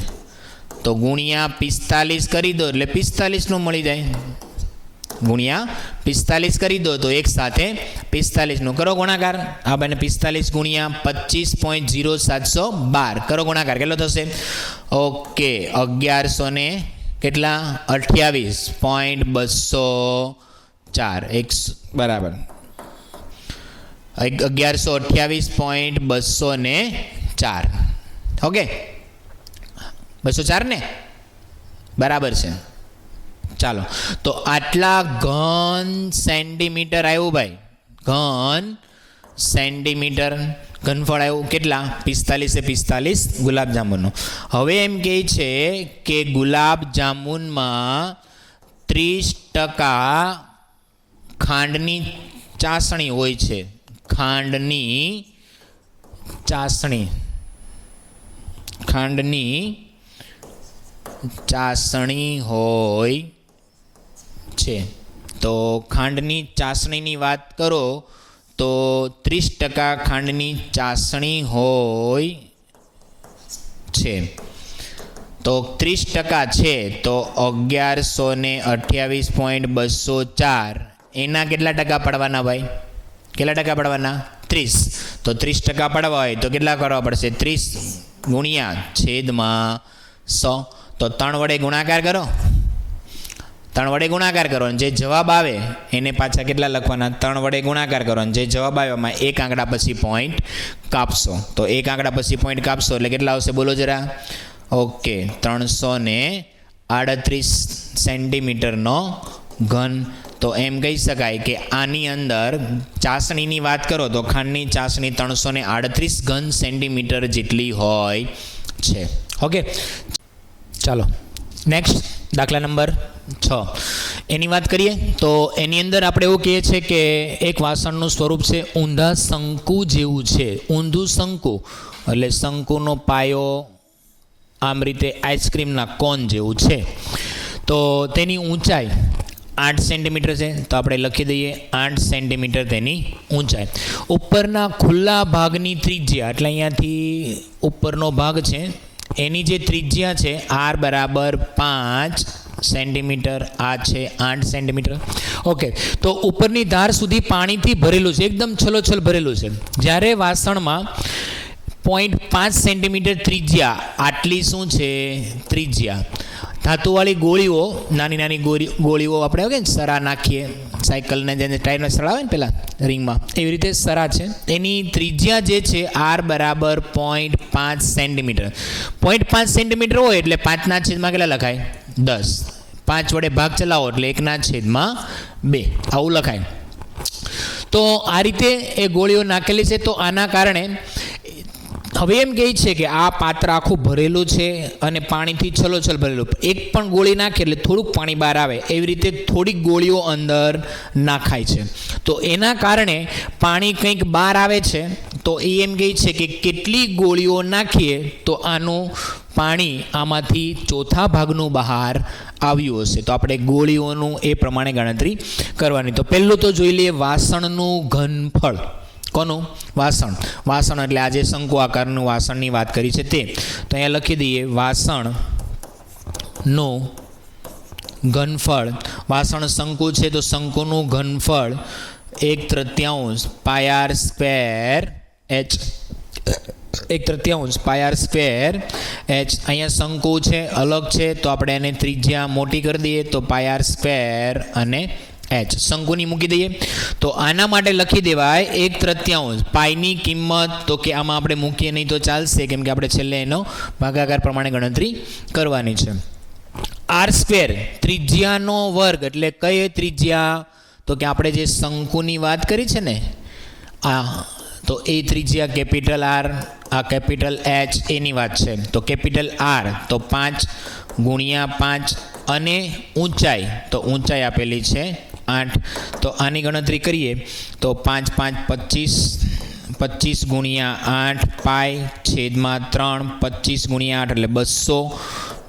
Speaker 1: તો ગુણ્યા 45 કરી દો એટલે 45નું મળી જાય. ગુણ્યા 45 કરી દો તો એક સાથે 45નું કરો ગુણાકાર. આ બંને 45 ગુણ્યા 25.0712 કરો ગુણાકાર. કેટલો થશે? ઓકે, 1100 ને કેટલા? 28.204 બરાબર 1128.204. ઓકે, 204 ને બરાબર છે. ચાલો, તો આટલા ઘન સેન્ટીમીટર આવ્યું ભાઈ. ઘન સેન્ટીમીટર ઘનફળ આવ્યું. કેટલા? 45 ગુલાબજાંબુનનું. હવે એમ કહે છે કે ગુલાબજાંબુનમાં 30% ખાંડની ચાસણી હોય છે. ખાંડની ચાસણી હોય છે. તો ખાંડની ચાસણીની વાત કરો તો 30% ખાંડની ચાસણી હોય છે. તો 30% છે તો 1128.204 એના કેટલા ટકા પડવાના ભાઈ? કેટલા ટકા પડવાના? 30. તો 30% પડવા હોય તો કેટલા કરવા પડશે? 30 ગુણ્યા છેદમાં 100. તો 3 વડે ગુણાકાર કરો. 3 વડે ગુણાકાર કરો અને જે જવાબ આવે એને પાછા કેટલા લખવાના? 3 વડે ગુણાકાર કરો અને જે જવાબ આવે એમાં એક આંકડા પછી પોઈન્ટ કાપશો. તો એક આંકડા પછી પોઈન્ટ કાપશો એટલે કેટલા આવશે બોલો જરા? ઓકે, 338 સેન્ટીમીટરનો ઘન. તો એમ કહી શકાય કે આની અંદર ચાસણીની વાત કરો તો ખાંડની ચાસણી 338 ઘન સેન્ટીમીટર જેટલી હોય છે. ઓકે, ચાલો નેક્સ્ટ દાખલા નંબર 6 એની વાત કરીએ. તો એની અંદર આપણે એવું કહીએ છીએ કે એક વાસણનું સ્વરૂપ છે ઊંધા શંકુ જેવું છે. ઊંધું શંકુ એટલે શંકુનો પાયો આમ રીતે આઈસ્ક્રીમના કોન જેવું છે. તો તેની ઊંચાઈ 8 સેન્ટીમીટર છે. તો આપણે લખી દઈએ 8 સેન્ટીમીટર તેની ઊંચાઈ. ઉપરના ખુલ્લા ભાગની ત્રિજ્યા એટલે અહીંયાથી ઉપરનો ભાગ છે એની જે ત્રિજ્યા છે r બરાબર 5 સેન્ટીમીટર, આ છે 8 સેન્ટીમીટર. ઓકે, તો ઉપરની ધાર સુધી પાણીથી ભરેલું છે, એકદમ છલોછલ ભરેલું છે. જ્યારે વાસણમાં 0.5 સેન્ટીમીટર ત્રિજ્યા, આટલી શું છે ત્રિજ્યા. ધાતુવાળી ગોળીઓ, નાની નાની ગોળીઓ આપણે કે સરા નાખીએ સાયકલને જેને ટાયરને સળાવે ને પહેલાં રિંગમાં, એવી રીતે સરા છે. એની ત્રિજ્યા જે છે r બરાબર 0.5 સેન્ટીમીટર. 0.5 સેન્ટીમીટર હોય એટલે 5 છેદમાં કેટલા લખાય? 10. 5 વડે ભાગ ચલાવો એટલે 1 છેદમાં 2 આવું લખાય. તો આ રીતે એ ગોળીઓ નાખેલી છે. તો આના કારણે હવે એમ કહે છે કે આ પાત્ર આખું ભરેલું છે અને પાણીથી છલોછલ ભરેલું. એક પણ ગોળી નાખે એટલે થોડુંક પાણી બહાર આવે, એવી રીતે થોડીક ગોળીઓ અંદર નાખાય છે. તો એના કારણે પાણી કંઈક બહાર આવે છે. તો એ એમ કહે છે કે કેટલી ગોળીઓ નાખીએ તો આનું પાણી આમાંથી ચોથા ભાગનું બહાર આવ્યું હશે. તો આપણે ગોળીઓનું એ પ્રમાણે ગણતરી કરવાની. તો પહેલું તો જોઈ લઈએ વાસણનું ઘનફળ. કોનું? વાસણ. વાસણ એટલે આજે શંકુ આકારનું વાસણની વાત કરી છે તે. તો અહીંયા લખી દઈએ વાસણનું ઘનફળ. વાસણ શંકુ છે તો શંકુનું ઘનફળ 1/3 પાય r સ્ક્વેર h. 1/3 પાય r સ્ક્વેર h. અહીંયા શંકુ છે અલગ છે તો આપણે એને ત્રિજ્યા મોટી કરી દઈએ તો પાય r સ્ક્વેર અને h શંકુની મૂકી દઈએ. તો આના માટે લખી દેવાય 1/3 પાઈની કિંમત. તો કે આમાં આપણે મૂકીએ નહીં તો ચાલશે, કેમ કે આપણે છેલ્લે એનો ભાગાકાર પ્રમાણે ગણતરી કરવાની છે. r સ્ક્વેર ત્રિજ્યાનો વર્ગ એટલે કઈ ત્રિજ્યા? તો કે આપણે જે શંકુની વાત કરી છે ને આ, તો એ ત્રિજ્યા કેપિટલ R, આ કેપિટલ H એની વાત છે. તો કેપિટલ R તો 5 ગુણ્યા 5 અને ઊંચાઈ, તો ઊંચાઈ આપેલી છે 8. તો આની ગણતરી કરીએ તો 5 5 25, 25 ગુણ્યા 8 પાય છેદમાં 3, 25 ગુણ્યા 8 એટલે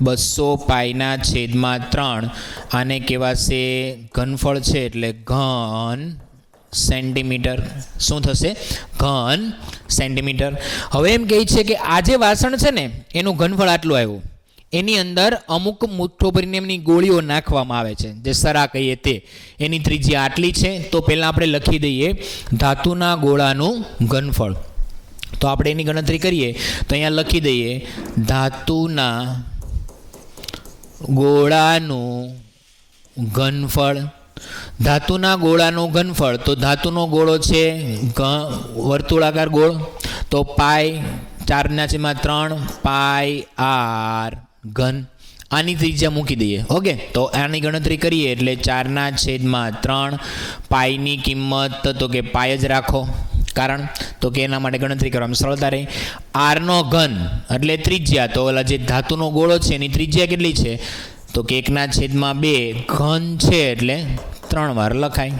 Speaker 1: 200 પાયના છેદમાં 3. આને કહેવાશે ઘનફળ છે એટલે ઘન સેન્ટીમીટર. શું થશે? ઘન સેન્ટીમીટર. હવે એમ કહે છે કે આ જે વાસણ છે ને એનું ઘનફળ આટલું આવ્યું. એની અંદર અમુક મુઠ્ઠો ભરીને એમની ગોળીઓ નાખવામાં આવે છે, જે સરા કહીએ તે. એની ત્રિજ્યા આટલી છે. તો પહેલાં આપણે લખી દઈએ ધાતુના ગોળાનું ઘનફળ. તો આપણે એની ગણતરી કરીએ તો અહીંયા લખી દઈએ ધાતુના ગોળાનું ઘનફળ. ધાતુના ગોળાનું ઘનફળ. તો ધાતુનો ગોળો છે વર્તુળાકાર ગોળ, તો પાય 4/3 પાય r ઘન. આની ત્રિજ્યા મૂકી દઈએ. ઓકે, તો આની ગણતરી કરીએ એટલે 4/3 પાયની કિંમત તો કે પાય જ રાખો, કારણ તો કે એના માટે ગણતરી કરવામાં સરળતા રહે. આરનો ઘન એટલે ત્રિજ્યા, તો ઓલા જે ધાતુનો ગોળો છે એની ત્રિજ્યા કેટલી છે? તો કે 1/2 ઘન છે એટલે 3 વાર લખાય.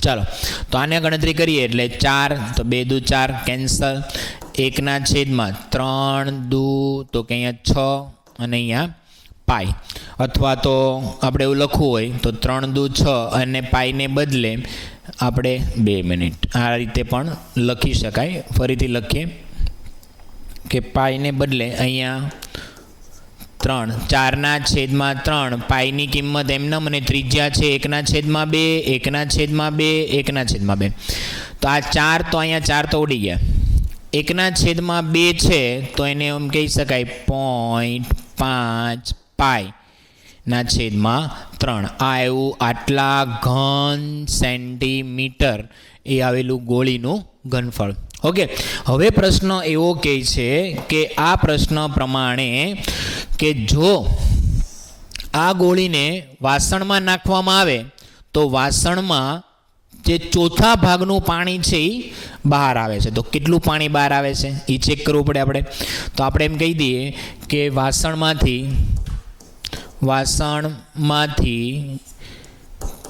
Speaker 1: ચાલો, તો આને ગણતરી કરીએ એટલે 4, તો 2 દુ 4 કેન્સલ. 1/3 દુ તો કે અહીંયા 6 અને અહીંયા પાય. અથવા તો આપણે એવું લખવું હોય તો 3 દુ 6 અને પાયને બદલે આપણે 2 મિનિટ આ રીતે પણ લખી શકાય. ફરીથી લખીએ કે પાયને બદલે અહીંયા 3, 4/3 પાયની કિંમત એમને મને ત્રિજ્યા છે 1/2, 1/2, 1/2. તો આ 4 તો અહીંયા 4 તો ઉડી ગયા. 1/2 છે તો એને એમ કહી શકાય 0.5 પાય ના છેદમાં 3. આ આવ્યું આટલા ઘન સેન્ટીમીટર એ આવેલું ગોળીનું ઘનફળ. ઓકે, હવે પ્રશ્ન એવો કહે છે કે આ પ્રશ્ન પ્રમાણે કે જો આ ગોળીને વાસણમાં નાખવામાં આવે તો વાસણમાં જે ચોથા ભાગનું પાણી છે એ બહાર આવે છે. તો કેટલું પાણી બહાર આવે છે એ ચેક કરવું પડે આપણે. તો આપણે એમ કહી દઈએ કે વાસણમાંથી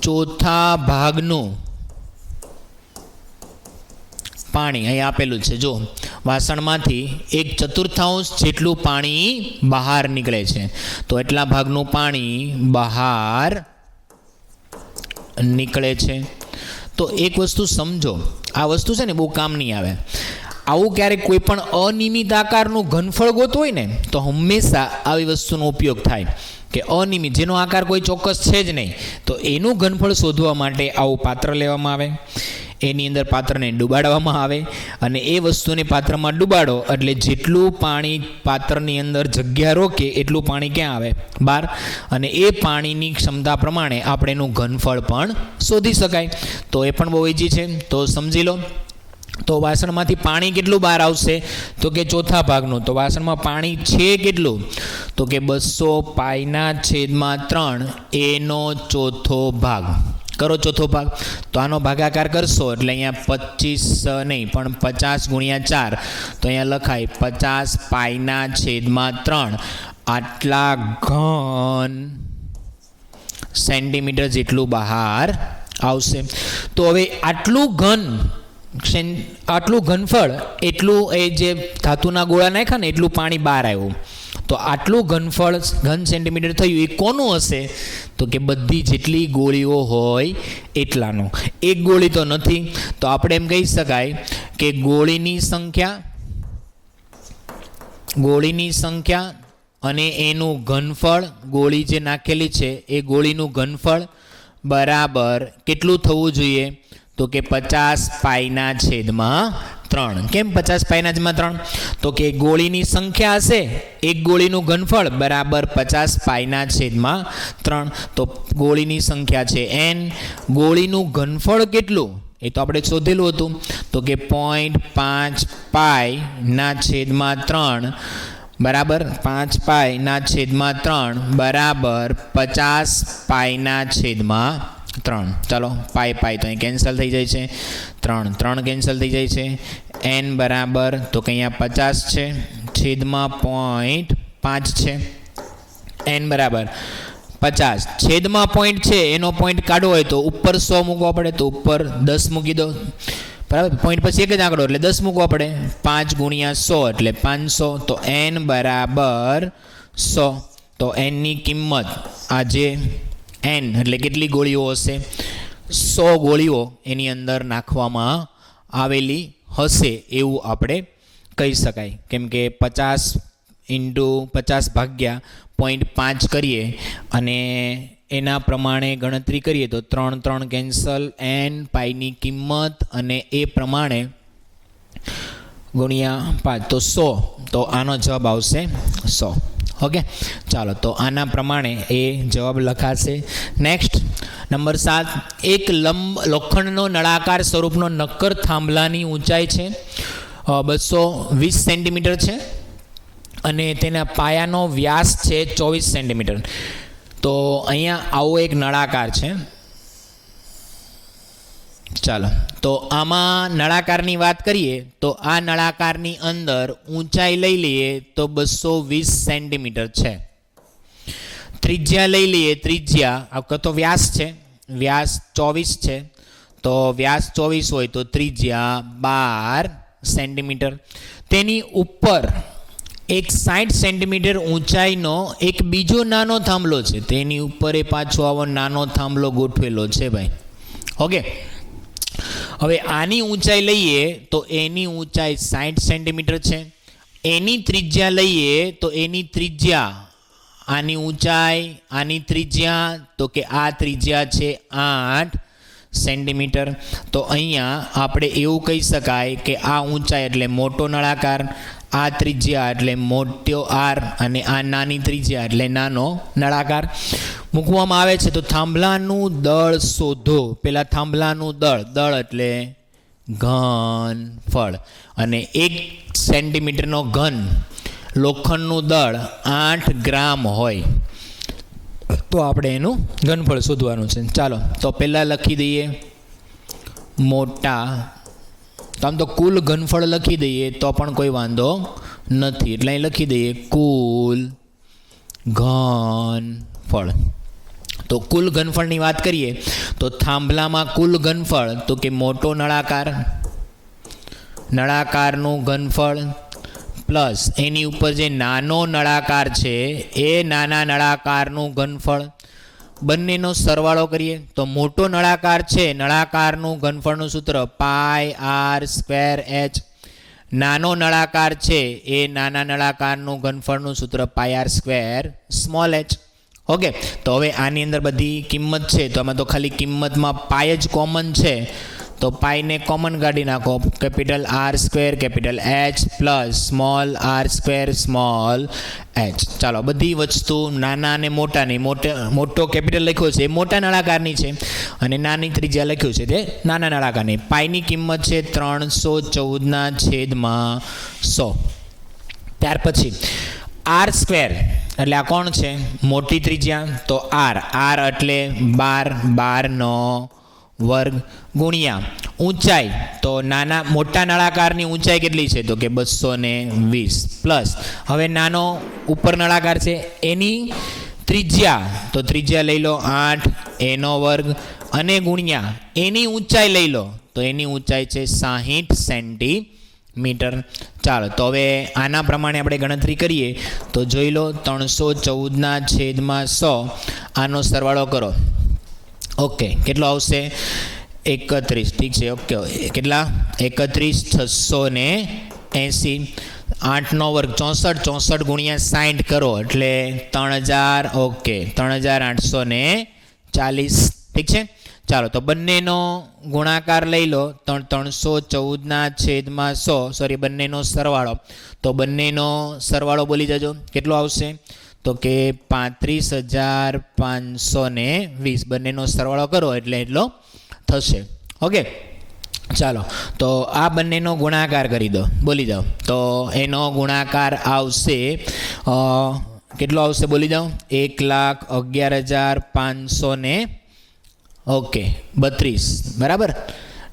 Speaker 1: ચોથા ભાગનું પાણી અહીં આપેલું છે. જો વાસણમાંથી 1/4 જેટલું પાણી બહાર નીકળે છે. તો એટલા ભાગનું પાણી બહાર નીકળે છે. તો એક વસ્તુ સમજો, આ વસ્તુ છે ને બહુ કામ નહીં આવે. આવું ક્યારેક કોઈ પણ અનિયમિત આકારનું ઘનફળ ગોતવું હોય ને તો હંમેશા આવી વસ્તુનો ઉપયોગ થાય કે અનિયમિત, જેનો આકાર કોઈ ચોક્કસ છે જ નહીં, તો એનું ઘનફળ શોધવા માટે આવું પાત્ર લેવામાં આવે, એની અંદર પાત્રને ડૂબાડવામાં આવે અને એ વસ્તુને પાત્રમાં ડૂબાડો એટલે જેટલું પાણી પાત્રની અંદર જગ્યા રોકે એટલું પાણી ક્યાં આવે? બહાર. અને એ પાણીની ક્ષમતા પ્રમાણે આપણે એનું ઘનફળ પણ શોધી શકાય. તો એ પણ બહુ ઈઝી છે. તો સમજી લો. તો વાસણમાંથી પાણી કેટલું બહાર આવશે? તો કે ચોથા ભાગનું. તો વાસણમાં પાણી છે કેટલું? તો કે 200π/3 એનો ચોથો ભાગ. કરો ચોથો ભાગ. તો આનો ભાગાકાર કરશો એટલે અહીંયા 25 નહીં પણ 50 × 4. તો અહીંયા લખાય 50π/3 આટલા ઘન સેન્ટીમીટર જેટલું બહાર આવશે. તો હવે આટલું ઘનફળ એટલું એ જે ધાતુના ગોળા નાખ્યા ને એટલું પાણી બહાર આવ્યું. તો આટલું ઘનફળ ઘન સેન્ટીમીટર થયું એ કોનું હશે? તો કે બધી જેટલી ગોળીઓ હોય એટલાનું. એક ગોળી તો નથી. તો આપણે એમ કહી શકાય કે ગોળીની સંખ્યા અને એનું ઘનફળ, ગોળી જે નાખેલી છે એ ગોળીનું ઘનફળ બરાબર કેટલું થવું જોઈએ? તો કે 50π/3. કેમ 50π/3? તો કે ગોળીની સંખ્યા હશે, એક ગોળીનું ઘનફળ બરાબર 50π/3. તો ગોળીની સંખ્યા છે n, ગોળીનું ઘનફળ કેટલું એ તો આપણે શોધેલું હતું. તો કે 0.5π/3 બરાબર 5π/3 બરાબર 50π/3. ચાલો પાય તો અહીં કેન્સલ થઈ જાય છે. 3 કેન્સલ થઈ જાય છે. n બરાબર તો કે અહીંયા 50 છે છેદમાં 0.5 છે. n બરાબર 50 છેદમાં પોઈન્ટ છે, એનો પોઈન્ટ કાઢવો હોય તો ઉપર 100 મૂકવા પડે, તો ઉપર 10 મૂકી દો. બરાબર, પોઈન્ટ પછી એક જ આંકડો એટલે 10 મૂકવા પડે. 5 × 100 એટલે 500. તો n બરાબર 100. તો n ની કિંમત આજે n એટલે કેટલી ગોળીઓ હશે? 100 ગોળીઓ એની અંદર નાખવામાં આવેલી હશે એવું આપણે કહી શકાય. કેમ કે 50 × 50 ભાગ્યા 0.5 કરીએ અને એના પ્રમાણે ગણતરી કરીએ તો 3 કેન્સલ, n પાઈની કિંમત અને એ પ્રમાણે ગુણ્યા 5 તો 100. તો આનો જવાબ આવશે 100. ઓકે, ચાલો તો આના પ્રમાણે એ જવાબ લખાશે. Next number 7. એક લોખંડનો નળાકાર સ્વરૂપનો નક્કર થાંભલાની ઊંચાઈ છે 220 સેન્ટીમીટર છે અને તેના પાયાનો વ્યાસ છે 24 સેન્ટીમીટર. તો અહીંયા આવો એક નળાકાર છે. ચાલો તો આમાં નળાકારની વાત કરીએ તો આ નળાકારની અંદર ઊંચાઈ લઈ લઈએ તો 220 સેન્ટીમીટર છે. ત્રિજ્યા લઈ લઈએ, ત્રિજ્યા તો વ્યાસ છે, વ્યાસ 24 છે. તો વ્યાસ 24 હોય તો ત્રિજ્યા 12 સેન્ટીમીટર. તેની ઉપર એક 60 સેન્ટીમીટર ઊંચાઈનો એક બીજો નાનો થાંભલો છે. તેની ઉપર એ પાછો આવો નાનો થાંભલો ગોઠવેલો છે ભાઈ. ઓકે, હવે આની ઊંચાઈ લઈએ તો એની ઊંચાઈ 60 સેન્ટીમીટર છે. એની ત્રિજ્યા લઈએ તો એની ત્રિજ્યા, આની ઊંચાઈ આની ત્રિજ્યા, તો કે આ ત્રિજ્યા છે 8 સેન્ટીમીટર. તો અહીંયા આપણે એવું કહી શકાય કે આ ઊંચાઈ એટલે મોટો નળાકાર, આ ત્રિજ્યા એટલે મોટો આર અને આ નાની ત્રિજ્યા એટલે નાનો નળાકાર મૂકવામાં આવે છે. તો થાંભલાનું દળ શોધો. પેલા થાંભલાનું દળ એટલે ઘનફળ, અને 1 સેન્ટીમીટરનો ઘન લોખંડનું દળ 8 ગ્રામ હોય તો આપણે એનું ઘનફળ શોધવાનું છે. ચાલો તો પહેલાં લખી દઈએ મોટા, તો આમ તો કુલ ઘનફળ લખી દઈએ તો પણ કોઈ વાંધો નથી, એટલે અહીં લખી દઈએ કુલ ઘનફળ. તો કુલ ઘનફળની વાત કરીએ તો થાંભલામાં કુલ ઘનફળ તો કે મોટો નળાકારનું ઘનફળ પ્લસ એની ઉપર જે નાનો નળાકાર છે એ નાના નળાકારનું ઘનફળ, બંનેનો સરવાળો કરીએ તો મોટો નળાકાર છે, નળાકારનું ઘનફળનું સૂત્ર πr²h. નાનો નળાકાર છે એ નાના નળાકારનું ઘનફળનું સૂત્ર πr²h. ઓકે, તો હવે આની અંદર બધી કિંમત છે તો આમાં તો ખાલી કિંમતમાં પાય જ કોમન છે, તો પાઈને કોમન કાઢી નાખો. Capital R² capital H plus small r² small h. ચાલો બધી વસ્તુ નાના અને મોટાની, મોટો કેપિટલ લખ્યો છે એ મોટા નળાકારની છે અને નાની ત્રિજ્યા લખ્યું છે તે નાના નળાકારની. પાઈની કિંમત છે 314/100. ત્યાર પછી r² એટલે આ કોણ છે? મોટી ત્રિજ્યા, તો r એટલે 12 વર્ગ ગુણ્યા ઊંચાઈ, તો મોટા નળાકારની ઊંચાઈ કેટલી છે? તો કે 220 પ્લસ હવે નાનો ઉપર નળાકાર છે એની ત્રિજ્યા, તો ત્રિજ્યા લઈ લો 8 એનો વર્ગ અને ગુણ્યા એની ઊંચાઈ લઈ લો, તો એની ઊંચાઈ છે 60 સેન્ટીમીટર. ચાલો તો હવે આના પ્રમાણે આપણે ગણતરી કરીએ તો જોઈ લો 314/100 આનો સરવાળો કરો. ઓકે, કેટલો આવશે? 31. ઠીક છે, ઓકે. કેટલા? 31,680. 8નો વર્ગ 64 ગુણ્યા 60 કરો એટલે 3000. ઓકે, 3840. ઠીક છે. ચાલો તો બંનેનો ગુણાકાર લઈ લો 314/100, સોરી બંનેનો સરવાળો, તો બંનેનો સરવાળો બોલી જજો કેટલો આવશે? તો કે 35,520. બંનેનો સરવાળો કરો એટલે એટલો થશે. ઓકે, ચાલો તો આ બંનેનો ગુણાકાર કરી દો, બોલી જાઓ. તો એનો ગુણાકાર આવશે કેટલો આવશે બોલી જાઓ? 1,11,500 ઓકે 32. બરાબર,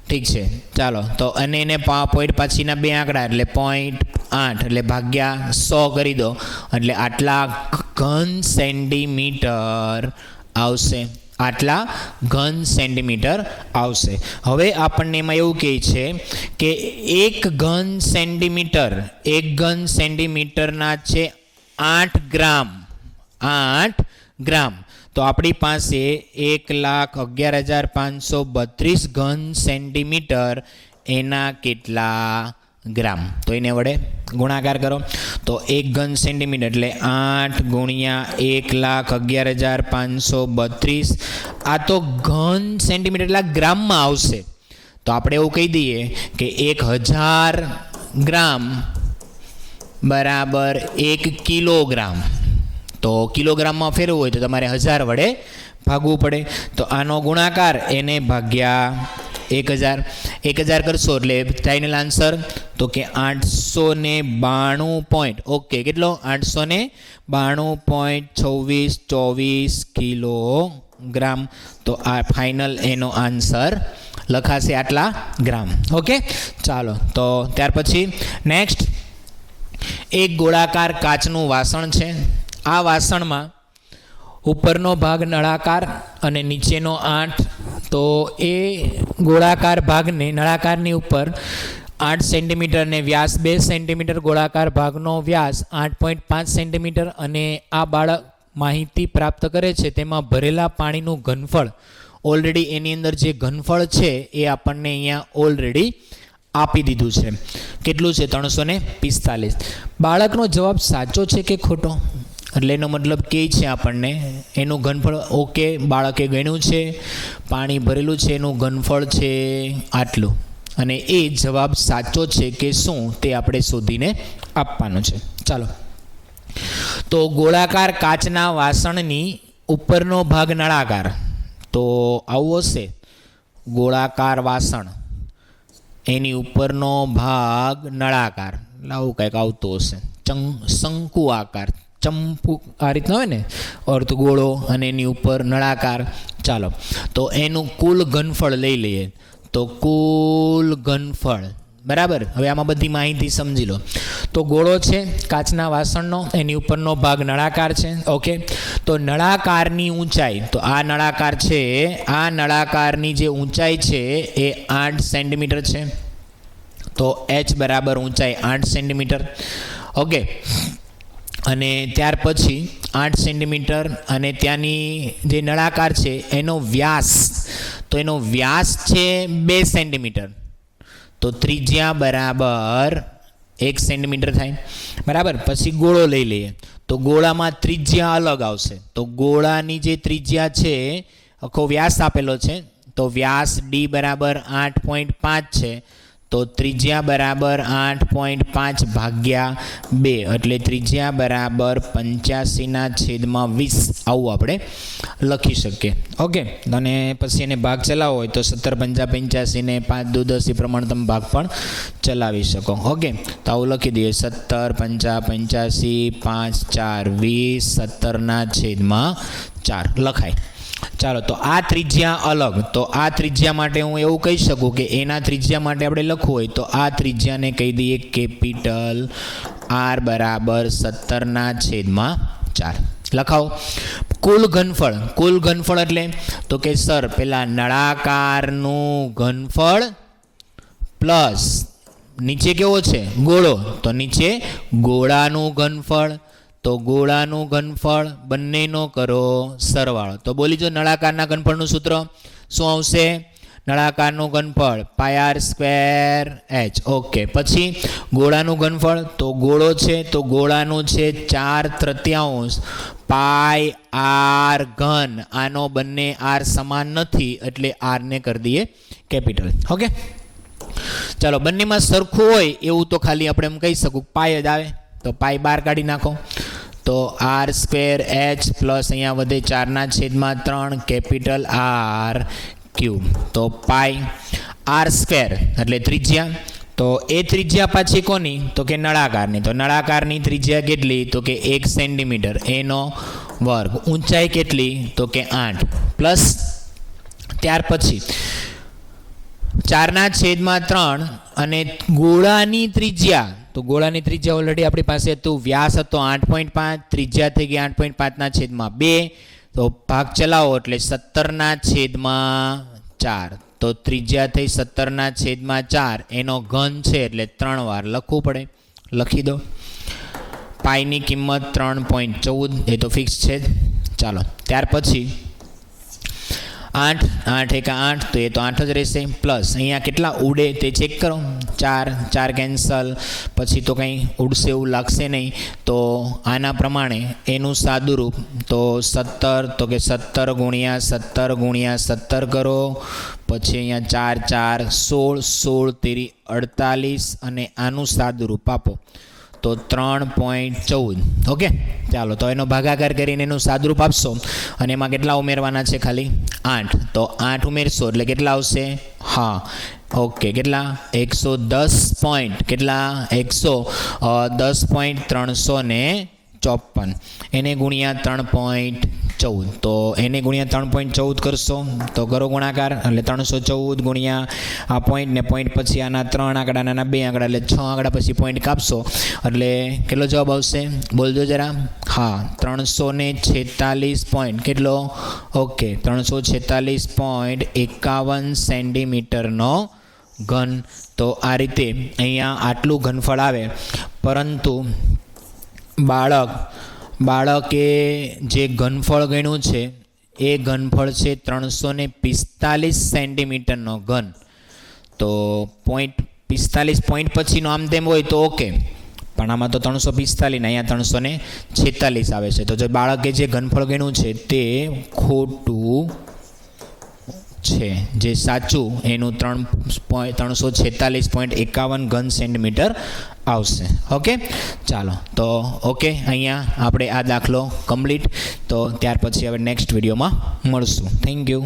Speaker 1: ઠીક છે. ચાલો તો અને એને પોઈન્ટ પછીના બે આંકડા એટલે 0.8 એટલે ભાગ્યા 100 કરી દો એટલે આટલા ઘન સેન્ટીમીટર આવશે. આટલા ઘન સેન્ટીમીટર આવશે. હવે આપણને એમાં એવું કહે છે કે 1 ઘન સેન્ટીમીટરના છે 8 ગ્રામ. 8 ગ્રામ. તો આપણી પાસે 1,11,532 ઘન સેન્ટીમીટર એના કેટલા ગ્રામ? તો એને વડે ગુણાકાર કરો તો 1 ઘન સેન્ટીમીટર એટલે 8 ગુણ્યા 1,11,532. આ તો ઘન સેન્ટીમીટર એટલે ગ્રામમાં આવશે. તો આપણે એવું કહી દઈએ કે 1000 ગ્રામ બરાબર 1 કિલોગ્રામ. તો કિલોગ્રામમાં ફેરવવું હોય તો તમારે 1000 વડે ભાગવું પડે. તો આનો ગુણાકાર એને ભાગ્યા 1000 કરશો એટલે ફાઇનલ આન્સર તો કે 892 ઓકે કેટલો? 892.24 કિલોગ્રામ. તો આ ફાઇનલ એનો આન્સર લખાશે આટલા ગ્રામ. ઓકે, ચાલો તો ત્યાર પછી નેક્સ્ટ એક ગોળાકાર કાચનું વાસણ છે. આ વાસણમાં ઉપરનો ભાગ નળાકાર અને નીચેનો 8. તો એ ગોળાકાર ભાગને નળાકારની ઉપર 8 સેન્ટીમીટર ને વ્યાસ 2 સેન્ટીમીટર, ગોળાકાર ભાગનો વ્યાસ 8.5 સેન્ટીમીટર. અને આ બાળક માહિતી પ્રાપ્ત કરે છે તેમાં ભરેલા પાણીનું ઘનફળ ઓલરેડી એની અંદર જે ઘનફળ છે એ આપણને અહીંયા ઓલરેડી આપી દીધું છે. કેટલું છે? 345. બાળકનો જવાબ સાચો છે કે ખોટો? એટલે એનો મતલબ કે છે આપણને એનું ઘનફળ ઓકે બાળકે ગણ્યું છે, પાણી ભરેલું છે, એનું ઘનફળ છે આટલું. અને એ જવાબ સાચો છે કે શું તે આપણે શોધીને આપવાનું છે. ચાલો, તો ગોળાકાર કાચના વાસણની ઉપરનો ભાગ નળાકાર, તો આવું હશે. ગોળાકાર વાસણ એની ઉપરનો ભાગ નળાકાર, આવું કંઈક આવતું હશે. શંકુ આકાર, ચંપુ આ રીતના હોય ને, અર્ધ ગોળો અને એની ઉપર નળાકાર. ચાલો, તો એનું કુલ ઘનફળ લઈ લઈએ. તો કુલ ઘનફળ બરાબર. હવે આમાં બધી માહિતી સમજી લો. તો ગોળો છે કાચના વાસણનો, એની ઉપરનો ભાગ નળાકાર છે. ઓકે, તો નળાકારની ઊંચાઈ, તો આ નળાકાર છે, આ નળાકારની જે ઊંચાઈ છે એ 8 સેન્ટીમીટર છે. તો h બરાબર ઊંચાઈ 8 સેન્ટીમીટર. ઓકે, અને ત્યાર પછી 8 સેન્ટીમીટર અને ત્યાંની જે નળાકાર છે એનો વ્યાસ, તો એનો વ્યાસ છે 2 સેન્ટીમીટર. તો ત્રિજ્યા બરાબર 1 સેન્ટીમીટર થાય બરાબર. પછી ગોળો લઈ લઈએ. તો ગોળામાં ત્રિજ્યા અલગ આવશે. તો ગોળાની જે ત્રિજ્યા છે, આખો વ્યાસ આપેલો છે, તો વ્યાસ d બરાબર 8.5 છે. તો ત્રિજ્યા બરાબર 8.5 ભાગ્યા 2, એટલે ત્રિજ્યા બરાબર 85/20 આવું આપણે લખી શકીએ. ઓકે, અને પછી એને ભાગ ચલાવવો હોય તો 17 × 85 ને 5 × 10 એ પ્રમાણે તમે ભાગ પણ ચલાવી શકો. ઓકે, તો આવું લખી દઈએ. 17 × 85 5 4 20 17/4 લખાય. ચાલો, તો આ ત્રિજ્યા અલગ. તો આ ત્રિજ્યા માટે હું એવું કહી શકું કે એના ત્રિજ્યા માટે આપણે લખવું હોય તો આ ત્રિજ્યાને કહી દઈએ કેપિટલ R બરાબર 17/4 લખાવો. કુલ ઘનફળ, કુલ ઘનફળ એટલે તો કે સર પેલા નળાકારનું ઘનફળ પ્લસ નીચે કેવો છે ગોળો, તો નીચે ગોળાનું ઘનફળ. તો ગોળાનું ઘનફળ બંનેનો કરો સરવાળો. તો બોલી જો નળાકારના ઘનફળનું સૂત્ર શું આવશે? નળાકારનું ઘનફળ πr²h. ઓકે, પછી ગોળાનું ઘનફળ, તો ગોળો છે તો ગોળાનું છે 4/3 πr3. આનો બંને r સમાન નથી એટલે r ને કરી દઈએ કેપિટલ. ઓકે, ચાલો, બંનેમાં સરખું હોય એવું તો ખાલી આપણે એમ કહી શકું પાય જ આવે. તો પાય બાર કાઢી નાખો. તો r²h પ્લસ અહીંયા વધે 4/3 કેપિટલ R3. તો પાય r² એટલે ત્રિજ્યા. તો એ ત્રિજ્યા પાછી કોની? તો કે નળાકારની. તો નળાકારની ત્રિજ્યા કેટલી? તો કે 1 સેન્ટીમીટર, એનો વર્ગ. ઊંચાઈ કેટલી? તો કે 8 પ્લસ ત્યાર પછી 4/3 અને ગોળાની ત્રિજ્યા. તો ગોળાની ત્રિજ્યા ઓલરેડી આપણી પાસે હતું, વ્યાસ હતો 8.5, ત્રિજ્યા થઈ ગઈ 8.5/2. તો ભાગ ચલાવો એટલે 17/4. તો ત્રિજ્યા થઈ 17/4, એનો ઘન છે એટલે 3 વાર લખવું પડે. લખી દો. પાઈની કિંમત 3.14, એ તો ફિક્સ છે જ. ચાલો, ત્યાર પછી 8 8 × 8, તો એ તો 8 જ રહેશે. પ્લસ અહીંયા કેટલા ઉડે તે ચેક કરો. 4 કેન્સલ, પછી તો કંઈ ઉડશે એવું લાગશે નહીં. તો આના પ્રમાણે એનું સાદુરૂપ તો 17, તો કે 17 × 17 × 17 કરો. પછી અહીંયા 4 4 16 16 48, અને આનું સાદુરૂપ આપો તો 3.14. ઓકે, ચાલો, તો એનો ભાગાકાર કરીને એનું સાદુરૂપ આપશો અને એમાં કેટલા ઉમેરવાના છે? ખાલી 8. તો 8 ઉમેરશો એટલે કેટલા આવશે? હા, ઓકે, કેટલા? 110 પોઈન્ટ, કેટલા? 110.354, એને ગુણ્યા 3.14. તો એને ગુણ્યા 3.14 કરશો તો કરો ગુણાકાર, એટલે 314 ગુણ્યા આ પોઈન્ટ ને પોઈન્ટ પછી આના 3 આંકડા, આના 2 આંકડા, એટલે 6 આંકડા પછી પોઈન્ટ કાપશો એટલે કેટલો જવાબ આવશે? બોલજો જરા. હા, 346 પોઈન્ટ. કેટલો? ઓકે, 346.51 સેન્ટીમીટરનો ઘન. તો આ રીતે અહીંયા આટલું ઘનફળ આવે. પરંતુ બાળકે જે ઘનફળ ગણ્યું છે એ ઘનફળ છે 345 સેન્ટીમીટરનો ઘન. તો 0.45 પોઈન્ટ પછીનો આમ તેમ હોય તો ઓકે, પણ આમાં તો 345 ને અહીંયા 346 આવે છે. તો જો બાળકે જે ઘનફળ ગણ્યું છે તે છે, જે સાચું એનું 346.51 ઘન સેન્ટીમીટર આવશે. ઓકે, ચાલો તો ઓકે, અહીંયા આપણે આ દાખલો કમ્પ્લીટ. તો ત્યાર પછી હવે નેક્સ્ટ વિડીયોમાં મળશું. Thank you.